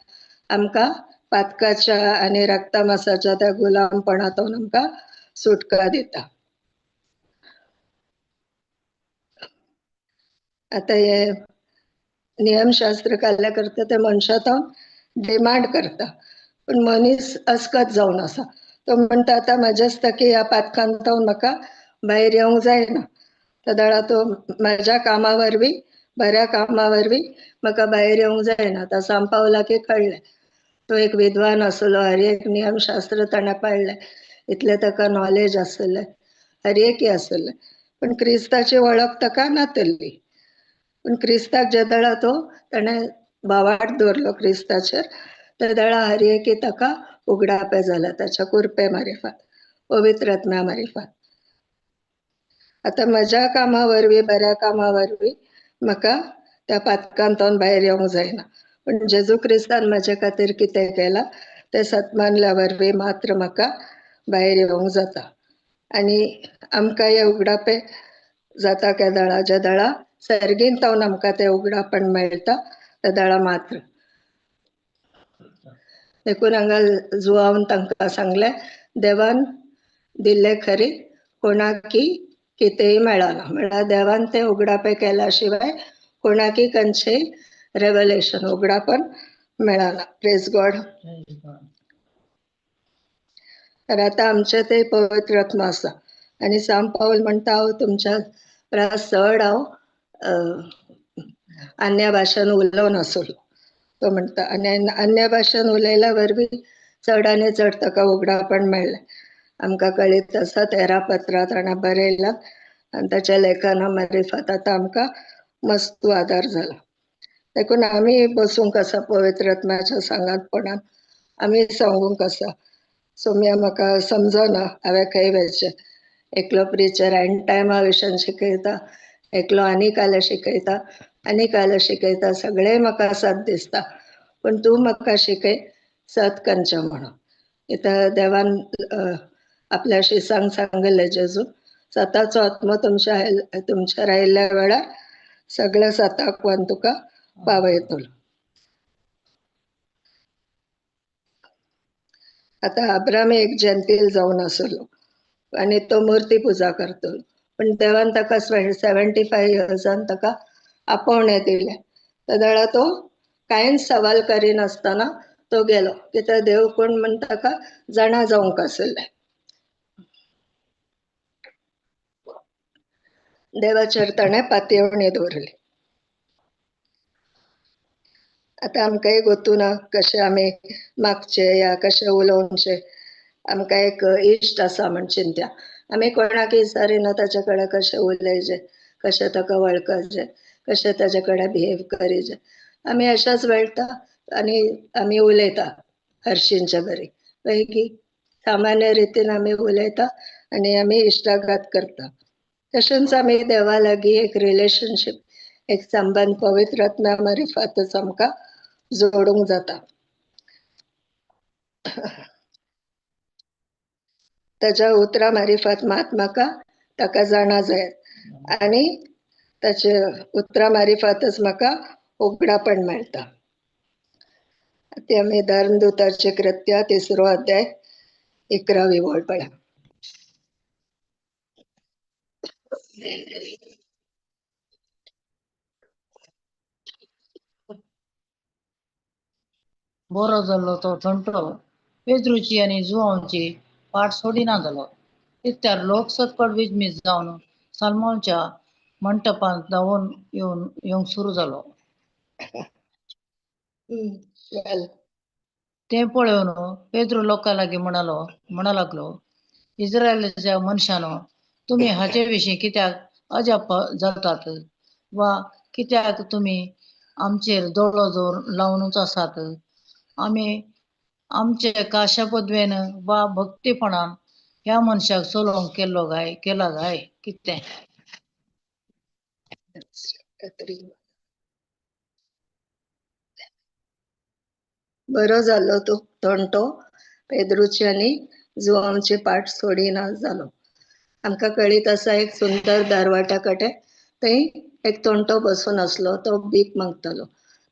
आमकां पातकाच्या आणि रक्तमासाच्या त्या गुलामपणातून आमकां सुटका दिता. आता हे नियमशास्त्र काल्ल्या करता ते मनशां डिमांड करता, पण मनीस अस्कत जावन आसा. तो म्हणटा आतां म्हाज्यास्तकी ह्या पातकांतून म्हाका भायर येवंक जायना. सदाळा तो म्हाज्या कामा वरवीं, बऱ्या कामा वरवीं म्हाका भायर येवंक जायना. आतां सांपावला की कळ्ळें तो एक विद्वान आसलो, हर एक नियमशास्त्र ताणें पाळ्ळें, इतलें ताका नॉलेज आसलें, हर एक आसलें, पण क्रिस्ताची वळख ताका नातल्ली. पण क्रिस्ताक जे दळा तो ताणें बावाट दवरलो क्रिस्ताचेर, त्या दळा हर एकी ताका उगडापे जाला ताच्या कुरपे मारिफात, पवित्र आत्म्या मारिफात. आतां म्हज्या कामा वरवीं, बऱ्या कामा वरवीं म्हाका त्या पातकांतून भायर येवंक जायना, पण जेजू क्रिस्तान म्हाजे खातीर कितें केलां तें सतमानल्या वरवीं मात्र म्हाका भायर येवंक जाता. आनी आमकां हे उगडापे जाता केदळा, जे दळा सर्गीन तावन आमकां तें उगडापण मेळटा त्या दळा मात्र. देखून हांगा जुवान तांकां सांगलें, देवान दिल्ले खरी कोणाकी कितेंय मेळना. म्हळ्यार देवान तें उगडापे केल्या शिवाय कोणाकी खंयचेय रेवलेशन, उगडापण मेळना. Praise God. तर आतां आमचे ते पवित्र आत्मा आसा आनी सांत पाऊल म्हणटा हांव तुमच्या परस चड हांव अन्य भाशेन उलोवन आसलो. तो म्हणटा आनी अन्य भाशेन उलयल्या वरवीं चड आनी चड ताका उगडापण मेळ्ळें. आमकां कळीत आसा 13 पत्रां ताणें बरयल्यात आनी ताच्या लेखना मारिफात आतां आमकां मस्तू आदार जाला. देखून आमी बसूंक आसा पवित्र आत्म्याच्या सांगातपणान, आमी सांगूंक आसा. सोम्या म्हाका समजना हांवें खंय वयचें. एकलो प्रिचर एंड टायमा विशयान शिकयता, एकलो आनी काले शिकयता, आनी काले शिकयता, सगळे म्हाका साथ दिसता, पण तूं म्हाका शिकय सत खंयचें म्हणून. इथं देवान आपल्या शिसांक सांगलें जेजू, सताचो आत्मो तुमच्यार आयिल्ल्या वेळार सगळे सताक व्हरून तुका पावयतलो. आतां अब्राम एक जंतील जावन आसलो आनी तो मुर्ती पुजा करतलो, पण देवान ताका 75 इयर्सान ताका आपोवणें दिलें. तेदळा तो कांयच सवाल करिनासतना तो गेलो, कित्याक देव कोण म्हण ताका जाणा जावंक आसलें. देवाचेर ताणें पातयेवणी दवरली. आतां आमकांय गोतू ना कशें आमी मागचे या कशें उलोवचें. आमकां एक इश्ट आसा म्हण चिंत्या, आमी कोणाक विचारिना ताचे कडेन कशें उलयचें, कशें ताका वळखचें, कशें ताजे कडेन बिहेव करीचें. आमी अशाच वेळटा आनी आमी उलयता हरशींचे बरी पैकी सामान्य रितीन आमी उलयता आनी आमी इश्टाघात करता. तशेंच आमी देवा लागीं एक रिलेशनशीप, एक संबंध पवित्र आत्म्या मार्फतच आमकां जोडूंक जाता. ताच्या उतरां मार्फत मात म्हाका ताका जाणा जायत आनी ताचे उतरां मार्फतच म्हाका उगडापण मेळटा. ते आमी धर्मदूताचे कृत्य 3रो अध्याय 11वी ओळ पळया. बरो जाल्लो तो थंटो पेद्रूची आनी जुआंवची पाट सोडिना जालो. इत्यार लोक सकट विजमीत जावन सालमोनच्या मंटपांत धांवून येवंक सुरू जालो. ते पळोवन पेद्रू लोकां लागीं म्हणा लागलो, इस्रायलाच्या मनशानो, तुमी हाचे विशीं कित्याक अजाप जातात? वा कित्याक तुमी आमचेर दोळो लावनूच आसात? आमी आमचे काशा पदवेन वा भक्तीपणान ह्या मनशाक चलोवंक केला काय कितें? बरो जाल्लो तो थंटो पेद्रूची आनी जुआंवची पाट सोडिना जालो. आमकां कळीत आसा एक सुंदर दारवाट्या कडेन थंय एक थोंटो बसून आसलो. तो भीक मागतालो.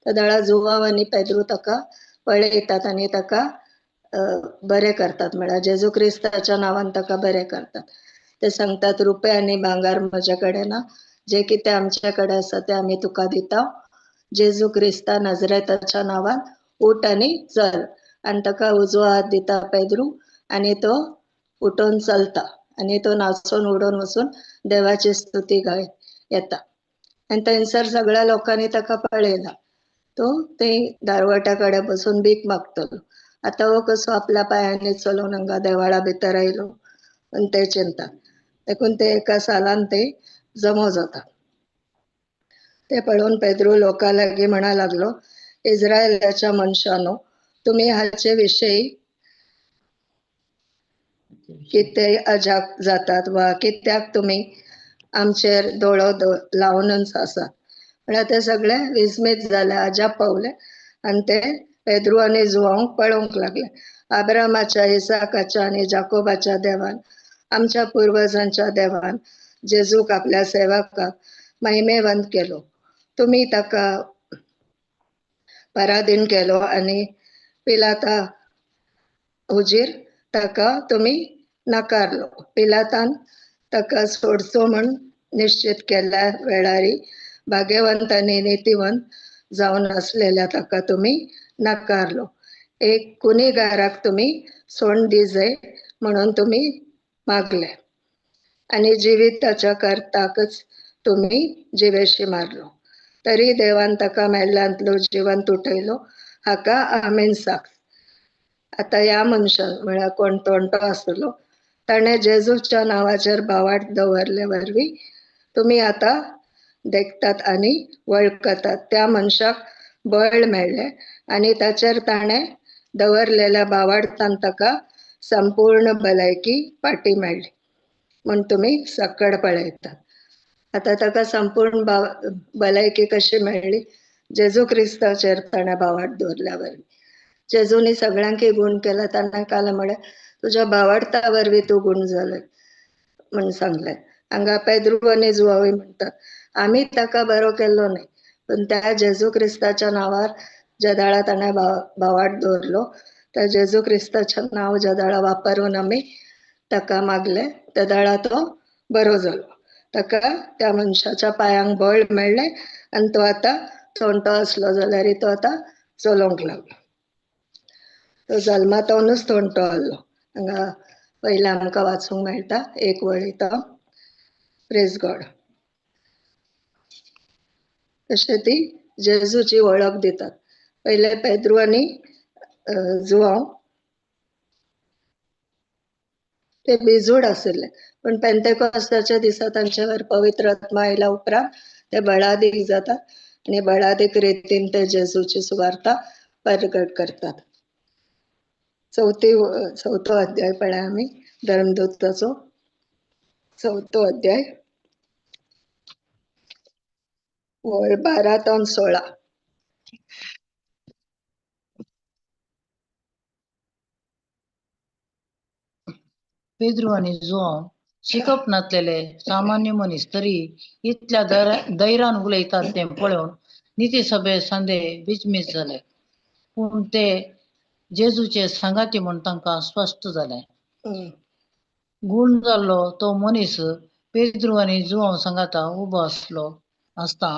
त्या दाळा जुआंव आनी पेद्रू ताका पळयतात आनी ताका बरें करतात, म्हळ्यार जेजू क्रिस्ताच्या नांवान ताका बरें करतात. ते सांगतात, रुपे आनी भांगार म्हजे कडेन ना, जे कितें आमचे कडेन आसा ते आमी तुका दिता. जेजू क्रिस्ता नाजरेताच्या नांवान उठ आनी चल. आनी ताका उजवो हात दिता पेद्रू आनी तो उठून चलता आनी तो नाचून उडोवन वचून देवाची स्तुती गायत येता. आनी थंयसर सगळ्या लोकांनी ताका पळयला. तो थंय दारवाट्या कडेन बसून भीक मागतलो. आतां हो कसो आपल्या पांयांनी चलून हांगा देवाळा भितर आयलो आनी ते चिंता. देखून ते एका सालान ते जमो जाता. ते पळोवन पेद्रू लोकां लागीं म्हणा लागलो, इस्रायलाच्या मनशानो, तुमी हाचे विशयी कितें अजाप जातात वा कित्याक तुमी आमचेर दोळो लावनूच आसात? म्हळ्यार ते सगळे विस्मीत जाले, अजाप पावले आनी ते पेद्रू आनी जुआंव पळोवंक लागले. अब्रामाच्या, इसाकाच्या आनी जाकोबाच्या देवान, आमच्या पुर्वजांच्या देवान जेजूक आपल्या सेवकाक महिमेवंत केलो. तुमी ताका पराधीन केलो आनी पिलाता हुजीर ताका तुमी नाकारलो. पिलातान ताका सोडचो म्हूण निश्चित केल्ल्या वेळारी भाग्यवंत आनी नितीवंत जावन आसलेल्या ताका तुमी नाकारलो. एक गुन्हेगाराक तुमी सोंड दिजय म्हणून तुमी मागले आनी जिविताच्या कर्ताकच तुमी जिवेशी मारलो. तरी देवान ताका मेल्ल्यांतलो जिवंत उठयलो. हाका आमीन सांग. आतां ह्या मनशान, म्हळ्यार कोण थोंटो आसलो, ताणें जेजूच्या नांवाचेर भावार्थ दवरले वरवीं तुमी आतां देखतात आनी वळखतात. त्या मनशाक बळ मेळ्ळें आनी ताचेर ताणें दवरलेल्या भावार्थान ताका संपूर्ण भलायकी फाटी मेळ्ळी म्हूण तुमी सकड पळयतात. आतां ताका संपूर्ण भलायकी कशी मेळ्ळी? जेजू क्रिस्ताचेर ताणें भावार्थ दवरल्या वरवीं. जेजूनी सगळ्यांकी गूण केला. ताणें काल म्हळें, तुज्या भावार्था वरवीं तूं गूण जालें म्हूण सांगलें. हांगा पेद्रू आनी जुआंवूय म्हणटात, आमी ताका बरो केल्लो न्हय, पूण त्या जेजू क्रिस्ताच्या नांवार ज्या दाळा ताणें भावार्थ दवरलो, त्या जेजू क्रिस्ताचें नांव ज्या दाळा वापरून आमी ताका मागलें, त्या दाळा तो बरो जालो. ताका त्या मनशाच्या पांयांक बळ मेळ्ळें आनी तो आतां थोंटो आसलो जाल्यार तो आतां चलोवंक लागलो. तो जल्मातोनूच थोंटो आहलो. हांगा पयलें आमकां वाचूंक मेळटा एक वळीत. Praise God. तशें ती जेजूची वळख दितात. पयले पेद्रू आनी जुआंव ते बिजूड आशिल्ले, पण पेंतेकोस्ताच्या दिसा तांचेवर पवित्र आत्मा आयला उपरांत ते बळादीक जातात आणि बळादीक रितीन ते जेजूची सुवार्ता प्रगट करतात. चौथो अध्याय पळय आम्ही धर्मदूताचो 4थो अध्याय 12 ते 16. पेद्रू आणि जुआंव शिकप नासलेले सामान्य मनीस तरी इतल्या दैरान उलयतात ते पळोवन निती सभे सांदे बिचमीच जाले. पूण ते जेजूचे सांगाती म्हूण तांकां स्पश्ट जालें. गुण जाल्लो तो मनीस पेद्रू आनी जुआंव सांगाता उबो आसलो आसता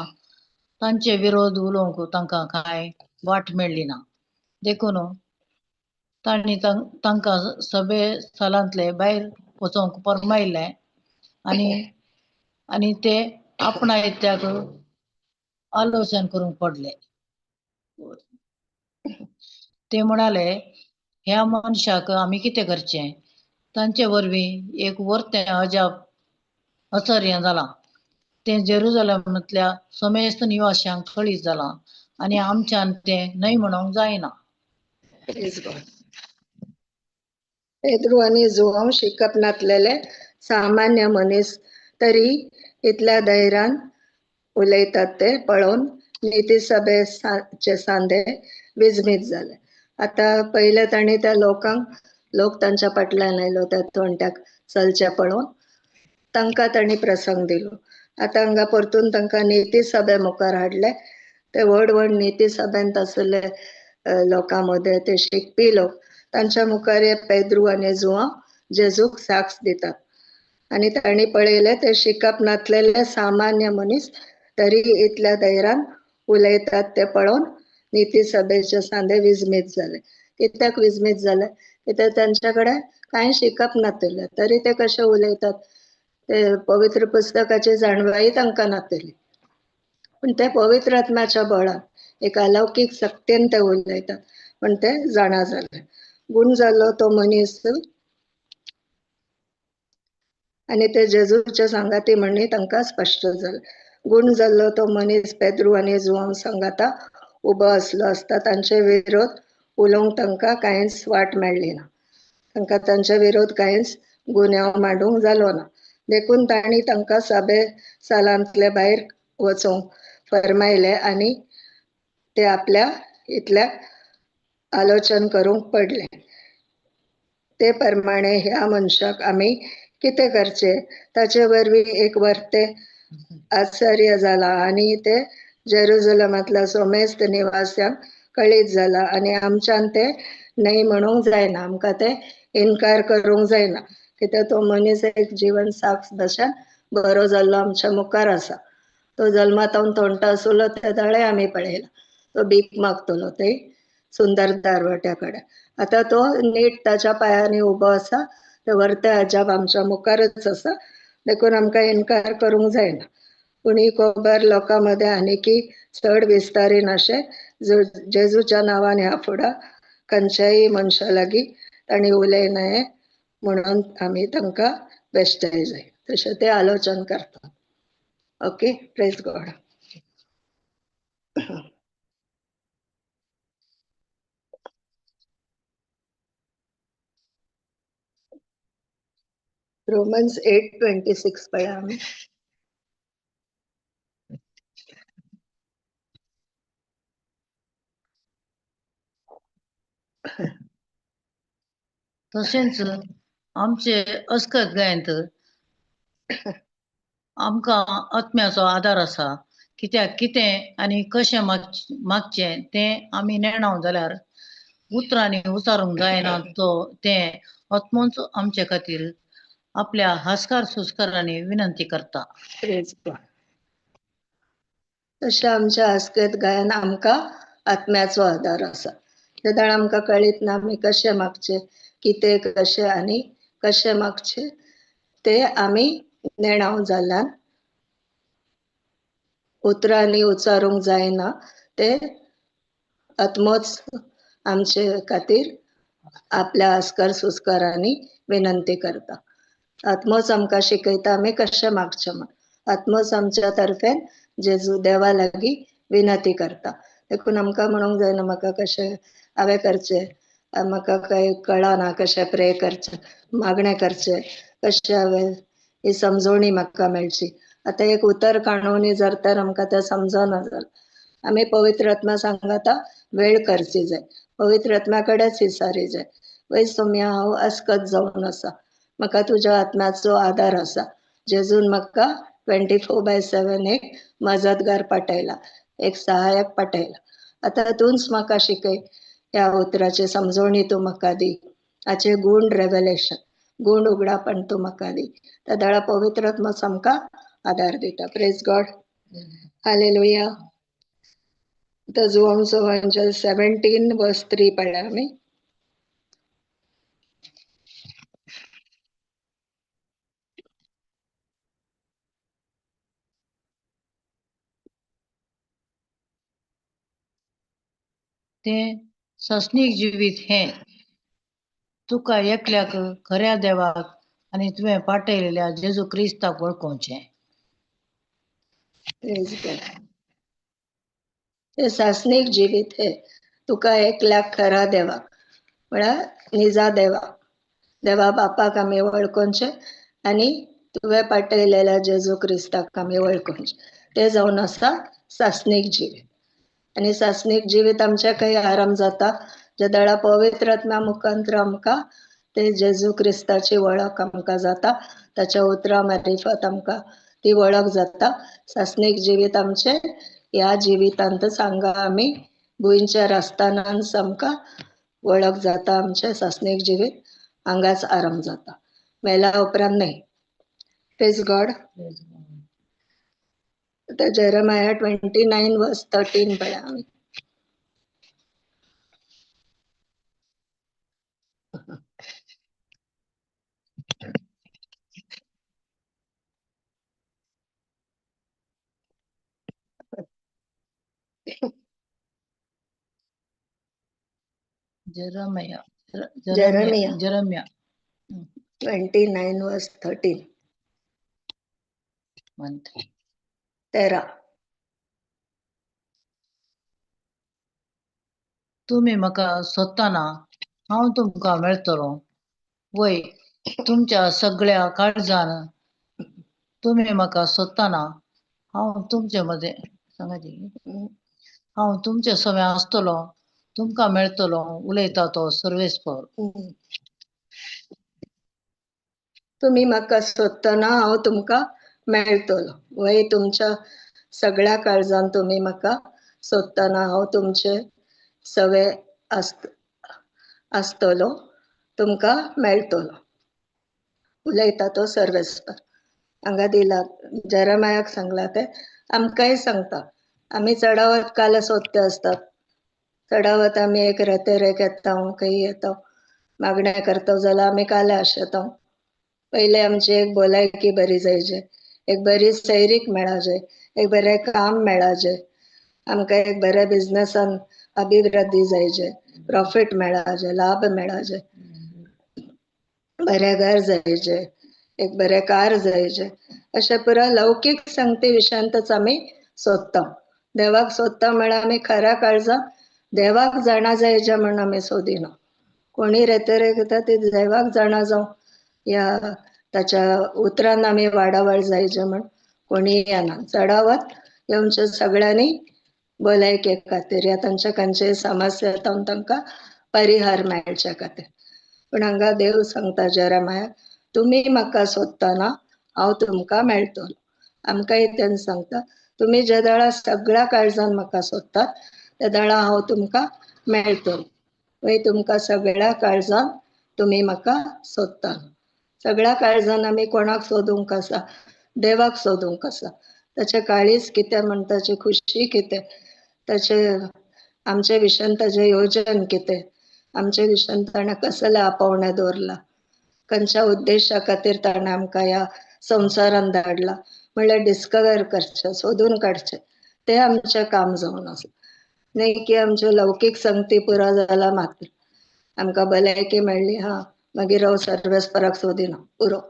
तांचे विरोध उलोवंक तांकां कांय वाट मेळ्ळी ना. देखून तांणी तांकां सभे सालांतले भायर वचोंक फर्मायलें आनी ते आपणायत्याक आलोचन करूंक पडले. ते म्हणाले, ह्या मनशाक आमी कितें करचें? तांचे वरवीं एक वर्तें अजाप आश्चर्य जालां. तें जेरुसलेमांतल्या समेस्त निवास्यांक कळीत जालां आनी आमच्यान तें न्हय म्हणूंक जायना. पेद्रू आनी जुआंव शिकप नासलेले सामान्य मनीस तरी इतल्या धैर्यान उलयतात ते पळोवन नीती सभेचे सांदे विजमीत जाले. आता पहिले तांणी त्या लोक तांच्या फाटल्यान आयलो त्या थोंट्याक चलचे पळोवन तांकां तांणी प्रसंग दिलो. आता हांगा परतून तांकां नीती सभे मुखार हाडले. ते व्हड व्हड नीती सभेंत आशिल्ले लोकां मदें ते शिकपी लोक तांच्या मुखार हे पेद्रू आनी जुआंव जेजूक साक्ष दितात आनी तांणी पळयले ते शिकप नासलेले सामान्य मनीस तरी इतल्या धैर्यान उलयतात ते पळोवन नीती सभेचे सांदे विजमीत जाले. कित्याक विजमीत जाले? कित्याक तांचे कडेन कांय शिकप नासलें तरी ते कशे उलयतात. ते पवित्र पुस्तकाची जाणवाई तांकां नासली, पण ते पवित्र आत्म्याच्या बळान एक अलौकीक शक्तीन ते उलयतात पण ते जाणा जाले. गुण जाल्लो तो मनीस आनी ते जेजूचे सांगाती म्हणनी तांकां स्पश्ट जालें. गुण जाल्लो तो मनीस पेद्रू आनी जुआंव सांगाता उबो आसलो आसता तांचे विरोध उलोवंक तांकां कांयच वाट मेळ्ळी ना. तांकां तांचे विरोध कांयच गुन्यांव मांडूंक जालो ना. देखून तांणी तांकां सभे सालांतले भायर वचोंक फर्मायले आनी ते आपल्या इतल्याक आलोचन करूंक पडले. ते प्रमाणे ह्या मनशाक आमी कितें करचें? ताचे वरवीं एक वर्तें आश्चर्य जालां आनी ते जेरुसलेमांतल्या समेस्त निवास्यांक कळीत जालां आनी आमच्यान तें न्हय म्हणूंक जायना. आमकां तें इन्कार करूंक जायना. कित्याक तो मनीस एक जिवन साक्ष भशेन बरो जाल्लो आमच्या मुखार आसा. तो जल्मातावन थोंटो आसलो ते दाळे आमी पळयला. तो भीक मागतलो थंय सुंदर दारवट्या कडेन. आता तो नीट ताच्या पायांनी उबो आसा. ते वर्तें अजाप आमच्या मुखारच आसा. देखून आमकां इन्कार करूंक जायना. पूण ही खबर लोकां मदें आनीकय चड विस्तारीन अशें जेजूच्या नांवान ह्या फुडें खंयच्याय मनशा लागीं तांणी उलयनाये म्हणून आमी तांकां बेश्टाय जाय तशें ते आलोचन करतात. Okay, praise God. रोमन्स 8:26 पळय आमी. तशेंच आमचे अस्कत गायंत आमकां आत्म्याचो आदार आसा. कित्याक कितें आनी कशें मागचें तें आमी नेणाव जाल्यार उतरांनी उचारूंक जायना. तें आत्मोच आमचे खातीर आपल्या हासकार सुस्कारांनी विनंती करता. Praise God. तशें आमच्या आस्केत गायन आमकां आत्म्याचो आदार आसा. तेदाळ आमकां कळीत ना आमी कशें मागचें, कितें कशें आनी कशें मागचें ते आमी नेणाव जाल्ल्यान उतरांनी उचारूंक जायना. ते आत्मोच आमचे खातीर आपल्या आस्कार सुस्कारांनी विनंती करता. आत्मोच आमकां शिकयता आमी कशें मागचें म्हण. आत्मोच आमच्या तर्फेन जेजू देवा लागीं विनंती करता. देखून आमकां म्हणूंक जायना म्हाका कशें हांवें करचें, म्हाका काही कळना कशें प्रे करचें, मागणें करचें, कशें हांवें ही समजोवणी म्हाका मेळची. आतां एक उतर काणुनी जर तर आमकां तें समजना जाल्यार आमी पवित्र आत्मा सांगता वेळ करची जाय, पवित्र आत्म्या कडेच विचारी जाय. वय सोम्या हांव अस्कत जावन आसा, म्हाका तुज्या आत्म्याचो आदार आसा. जेजून म्हाका 24/7 एक मजतगार पाठयला, एक सहाय्यक पाठयला. आतां तूंच म्हाका शिकय, ह्या उतराची समजोवणी तूं म्हाका दी, हाचे गूण रेवलेशन, गूण उगडापण तूं म्हाका दी. त्या दाळा पवित्र आत्मोच आमकां आदार दिता. Praise God. Hallelujah. The Psalms of Angels 17 verse 3 पढ़ा आमी. ते सस्नीक जिवीत हे तुका एकल्याक खऱ्या देवाक आणि तुवें पाठयलेल्या जेजू क्रिस्ताक वळखोवचें. Praise God. ते सासनिक जिवीत हे तुका एकल्याक खरा देवाक म्हळ्यार निजा देवाक, देवा बापाक आमी वळखोवचें आनी तुवें पाठयलेल्या जेजू क्रिस्ताक आमी वळखोवचें. ते जावन आसा सासनीक जिवीत. आनी सासनीक जिवीत आमचें काही आराम जाता ज्या दाळा पवित्र आत्म्या मुखांतर आमकां ते जेजू क्रिस्ताची वळख आमकां जाता, ताच्या उतरां मार्फत आमकां ती वळख जाता. सासनीक जिवीत आमचें ह्या जिवितांत सांगा आमी भुंयचेर आसतनाच आमकां वळख जाता. आमचें सासनीक जिवीत हांगाच आराम जाता, मेल्या उपरांत न्हय. Praise God. आतां जेरेमाया 29 verse 13 पळया आमी. जेरमिया जेरेमिया जेरमिया 29 verse 13 म्हणते 13. तुम्ही म्हाका सोदतना हांव तुमकां मेळटलो. वय तुमच्या सगळ्या काळजान तुम्ही म्हाका सोदतना हांव तुमचे मध्ये सांगाती हांव तुमचे सवे आसतलो, तुमकां मेळटलो. उलयता तो सर्वेस्पर. तुम्ही म्हाका सोदतना हांव तुमकां मेळटलो. वय तुमच्या सगळ्या काळजान तुम्ही म्हाका सोदतना हांव तुमचे सवे आसतलो, तुमकां मेळटलो. उलयता तो सर्वेस्पर. हांगा दिला जेरेमायाक सांगला ते आमकांय सांगता. आमी चडावत काल सोदते असतात. चडावत आमी एक रेतेरेक येता, खंय येता, मागणें करता जाल्यार आमी काले आशेता. पयले आमची एक भलायकी बरी जायचे, एक बरी सैरीक मेळाजे, एक बरें काम मेळाजे, आमकां एक बरे बिझनेसान अभिवृद्धी जायचे, प्रॉफिट मेळाजे, लाभ मेळाजे, बरें घर जायचे, एक बरें कार जायचे. अशें पुरो लौकीक संगती विशयांतच आमी सोदता. देवाक सोदता म्हळ्यार आमी खऱ्या काळजान देवाक जाणा जायचे म्हण आमी सोदिना. कोणी रेतेरेक येता ती देवाक जाणा जावं या ताच्या उतरान आमी वाडावळ जायचे म्हण कोणी येना. चडावत येवचे सगळ्यांनी भलायके खातीर या तांच्या खंयचेय समस्या येता तांकां परिहार मेळच्या खातीर. पूण हांगा देव सांगता जेरेमायाक तुमी म्हाका सोदतना हांव तुमकां मेळटलो. आमकांय तेन सांगता तुमी ज्या दाळा सगळ्या काळजान म्हाका सोदतात त्या दाळा हांव तुमकां मेळटलो. वय तुमकां सगळ्या काळजान तुमी म्हाका सोदता. सगळ्या काळजान आमी कोणाक सोदूंक आसा? देवाक सोदूंक आसा. ताचे काळीज कितें म्हण, ताची खुशी कितें, ताचे आमचे विशयन ताचे योजन कितें, आमचे विशयन ताणें कसले आपोवणें दवरला, खंयच्या उद्देशा खातीर ताणें आमकां ह्या संवसारान धाडला म्हणल्यार डिस्कवर करचें, सोदून काडचें. तें आमचें काम जावन आसा. न्हय की आमच्यो लौकीक संगती पुरो जाला मात आमकां भलायकी मेळ्ळी, हा मागीर हांव सर्वेस्पराक सोदिना पुरो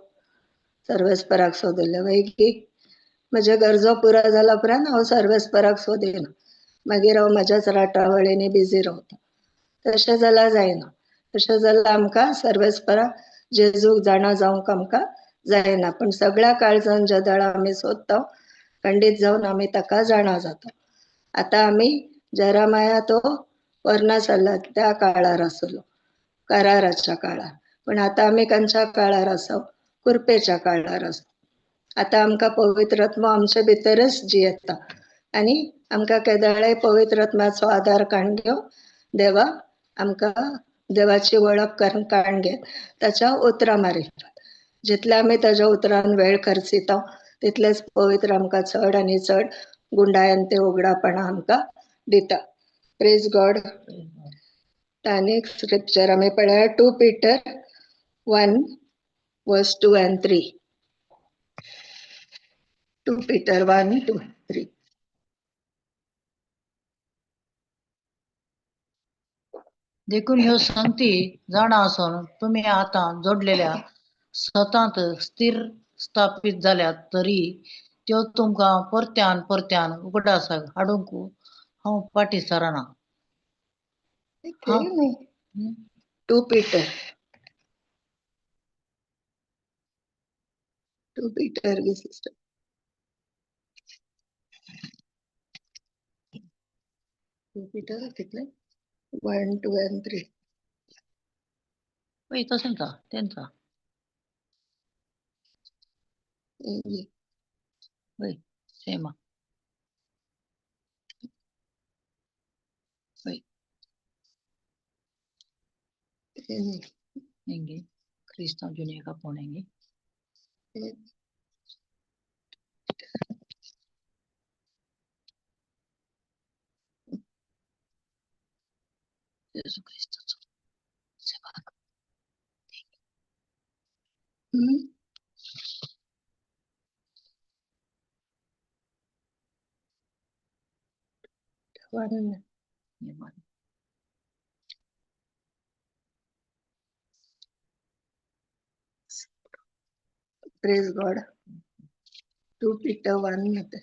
सर्वेस्पराक सोदिल्ले वैकी म्हज्या गरजो पुरो जाला उपरांत हांव सर्वेस्पराक सोदिना मागीर हांव म्हज्याच राटावळींनी बिजी रावता तशें जाल्यार जायना तशें जाल्यार आमकां सर्वेस्पराक जेजूक जाणा जावंक आमकां जायना पूण सगळ्या काळजान जदळ आमी सोदता खंडीत जावन आमी ताका जाणा जाता आतां आमी जेरामाया तो वर्णसला त्या काळार आसलो कराराच्या काळार पण आतां आमी खंयच्या काळार आसा कृपेच्या काळार आसा आतां आमकां पवित्र आत्मा आमचे भितरच जियेता आनी आमकां केदाळे पवित्र आत्म्याचो आदार काण घेवन देवा आमकां देवाची वळख करून काण घेत ताच्या उतरां मारितात जितले आमी ताच्या उतरान वेळ खर्चिता तितलेच पवित्र आमकां चड आनी चड गुंडायन ते उगडापणां आमकां दिता प्रेज गॉड आनी स्क्रिप्चर आमी पळया 2 Peter 1 verse 2 and 3 2 Peter 1 2 3 देखून ह्यो संगती जाणा आसून तुम्ही आता जोडलेल्या सतांत स्थिर स्थापीत जाल्यात तरी त्यो तुमकां परत्यान परत्यान उगडासाक हाडूंक हांव फाटी सरना. नाही 2 Peter 2 Peter गी सिस्टर 2 Peter कितले 1 2 and 3 वय तसेंचा त्यांचा वय सेमा वय ಹೆಂಗೆ ಕ್ರಿಸ್ತ ಜುನಿಯಕ ಪೋಣೆಂಗೆ ಯೇಸು ಕ್ರಿಸ್ತನ ಸೇವಾ Praise God. 2 Peter 1 मध्ये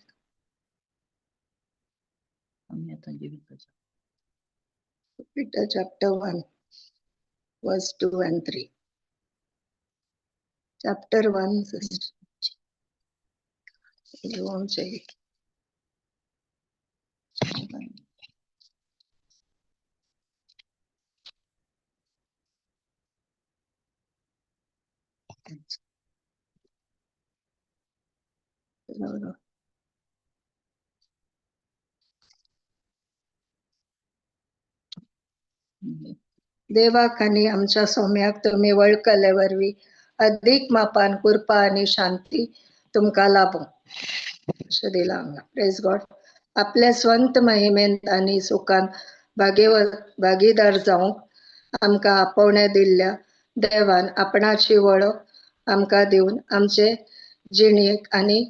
आम्ही आता जीवित Peter chapter 1 verse 2 and 3 chapter 1 sister you won't say it. No. देवाखानी आमच्या सौम्याक तुम्ही वळखले वरवी अधिक मापान कृपा आणि शांती तुमका लाभो अशें दिला हांगा प्रेज गॉड आपल्या स्वंत महिमेंत आणि सुखान भागीदार जावंक आमकां आपोवणे दिल्ल्या देवान आपणाची वळख आमकां दिवन आमचे जिणेक आणि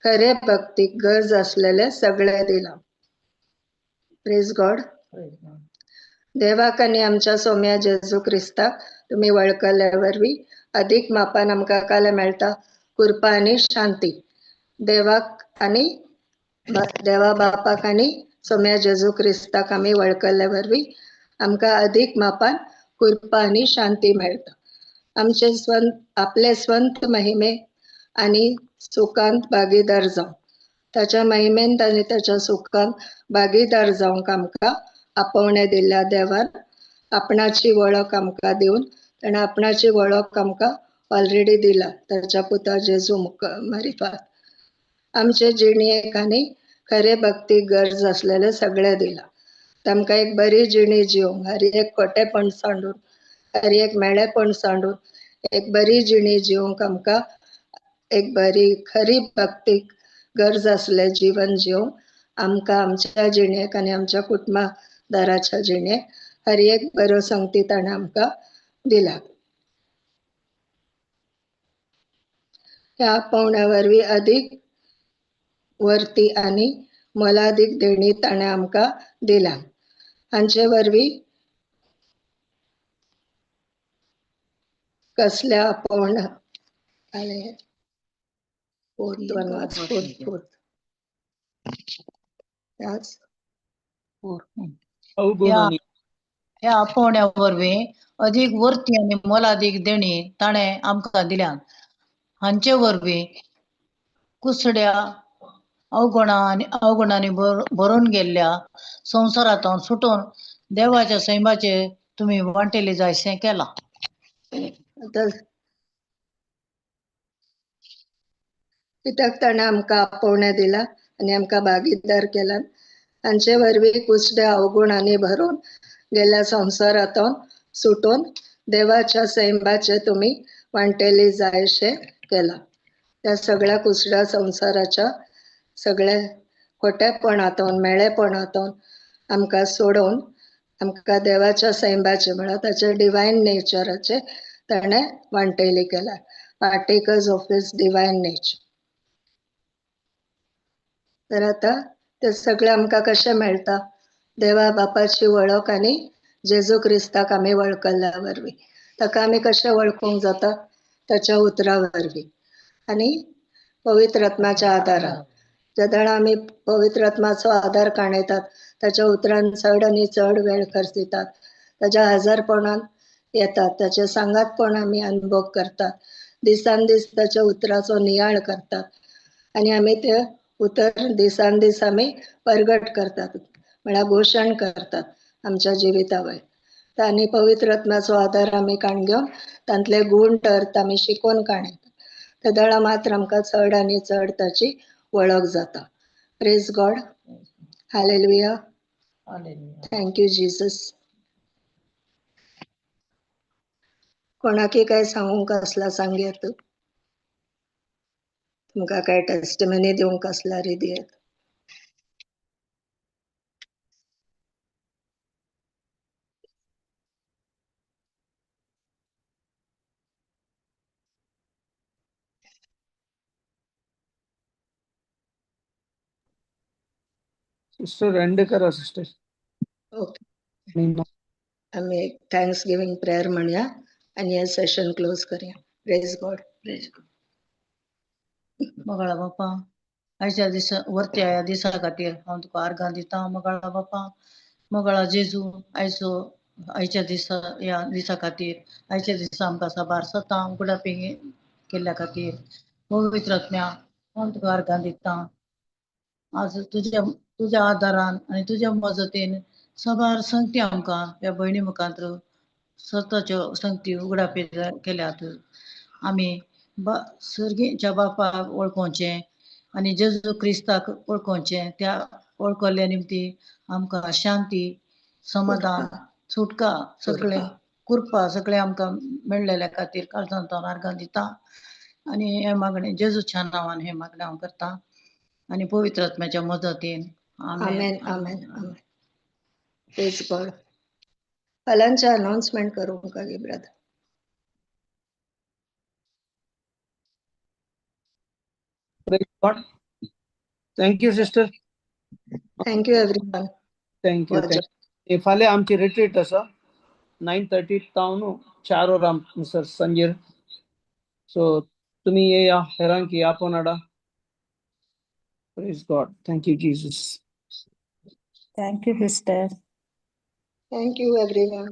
खरे भक्तीक गरज असलेले सगळे दिला प्रेज गॉड देवाक आनी आमच्या सोम्या जेजू क्रिस्ताक तुम्ही वळखले वरवी अधिक मापान आमकां काले मेळटा कृपा आनी शांती देवाक आनी देवा बापाक आनी सोम्या जेजू क्रिस्ताक आमी वळखले वरवी आमकां अधिक मापान कृपा आनी शांती मेळटा आमचे आपले स्वंत महिमे आनी सुखांत भागीदार जावं ताच्या महिमेंत आनी ताच्या सुखांत भागीदार जावंक आमकां आपोवणे दिल्ल्या देवान आपणाची वळख आमकां दिवन ताणें आपणाची वळख आमकां ऑलरेडी दिला ताच्या पुता जेजू मारिफात आमचे जिणेक आनी खरे भक्तीक गरज असलेले सगळे दिला तांकां एक बरी जिणी जिवंक हर एक खोटेपण सांडून हर एक मेळेपण सांडून एक बरी जिणी जिवंक आमकां एक बरी खरी भक्तीक गरज असले जीवन जिवंक आमकां आमच्या जिणेक आनी आमच्या कुटुंबादाराच्या जिणेक हर एक बरो संगती ताणें आमकां दिला ह्या पावण्या वरवीं अधिक वर्ती आनी मोलादीक देणी ताणें आमकां दिला हांचे वरवीं कसल्या आपण आणि fourth one was fourth. That's अवगुणाने ह्या पोवण्यावरवी अधिक वर्ती आणि मोलादीक देणी ताणें आमकां दिल्यात. हांचे वरवीं कुसड्या अवगुणांनी भरून गेल्ल्या संवसारांतून सुटून देवाच्या सैमाचे तुम्ही वांटेले जायशें केलां. आता कित्याक ताणें आमकां आपोवणें दिला आनी आमकां भागीदार केला. हांचे वरवीं कुसड्या अवगुणांनी भरून गेल्या संवसारांतून सुटून देवाच्या सैमाचे तुम्ही वांटेली जायशें केला. त्या सगळ्या कुसड्या संवसाराच्या सगळ्या खोटेपणांतून मेळेपणांतून आमकां सोडून आमकां देवाच्या सैमाचे म्हळ्यार ताचे डिवायन नेचराचे ताणें वांटेली केला. Partakers of his divine nature. तर आता ते सगळें आमकां कशें मेळटा? देवा बापाची वळख आनी जेजू क्रिस्ताक आमी वळखल्या वरवीं. ताका आमी कशें वळखूंक जाता? ताच्या उतरा वरवीं आनी पवित्र आत्म्याच्या आदारान. जेदोळ आमी पवित्र आत्म्याचो आदार काणयतात, ताच्या उतरान चड आनी चड वेळ खर्चितात, ताच्या हजरपणान येतात, ताचे सांगातपण आमी अनुभव करतात, दिसान दीस ताच्या उतराचो नियाळ करतात आनी आमी ते उतर दिसान दीस आमी परगट करतात, म्हळ्यार घोशण करतात आमच्या जिविता वयर. आनी पवित्र आत्म्याचो आदार आमी काण घेवन तांतले गूण अर्थ आमी शिकोवन काणयतात. तेदोळा मात्र आमकां चड आनी चड ताची वळख जाता. Praise God. Hallelujah. Thank you Jesus. कोणाकी काय सांगूंक आसला सांगयात. तुमकां काय टेस्टिमनी दिवंक आसल्यार दियात. सिस्टर एंड करा सिस्टर. ओके. आमी थँक्स गिविंग प्रेयर म्हणया आनी हे सेशन क्लोज करया. Praise God. मगळा बापा, आयच्या दिसा वर्ती ह्या दिसा खातीर हांव तुका आर्गां दिता. मगळा बापा, मगळा जेजू, आयच्या दिसा ह्या दिसा खातीर, आयच्या दिसा आमकां साबार सतां उगडापी केल्ल्या खातीर पवित्र आत्म्या हांव तुका आर्गां दिता. आज तुज्या आदारान आनी तुज्या मजतीन साबार संगती आमकां ह्या भयणी मुखांत्र सताच्यो संगती उगडापी केल्यात. आमी सर्गेच्या बापाक वळखोवचें आनी जेजू क्रिस्ताक वळखोवचें. त्या वळखल्या निमती आमकां शांती, समाधान, सुटका, सगळें कृपा सगळें आमकां मेळलेल्या खातीर काळजांतल्यान आर्गां दिता. आनी हे मागणें जेजूच्या नांवान हे मागणें हांव करता आनी पवित्र आत्म्याच्या मजतीन. Amen. Amen. Amen. Praise God. फाल्यांचे अनाउन्समेंट करूंक काय brother? Praise God. Thank you sister. Thank you everyone. Thank you. फाल्यां आमची रिट्रीट आसा 9:30 तावन 4 वरां सर सांजेर. सो तुमी येया, हेरांकी आपोवन हाडा. Praise God. Thank you Jesus. Thank you, sister. Thank you everyone.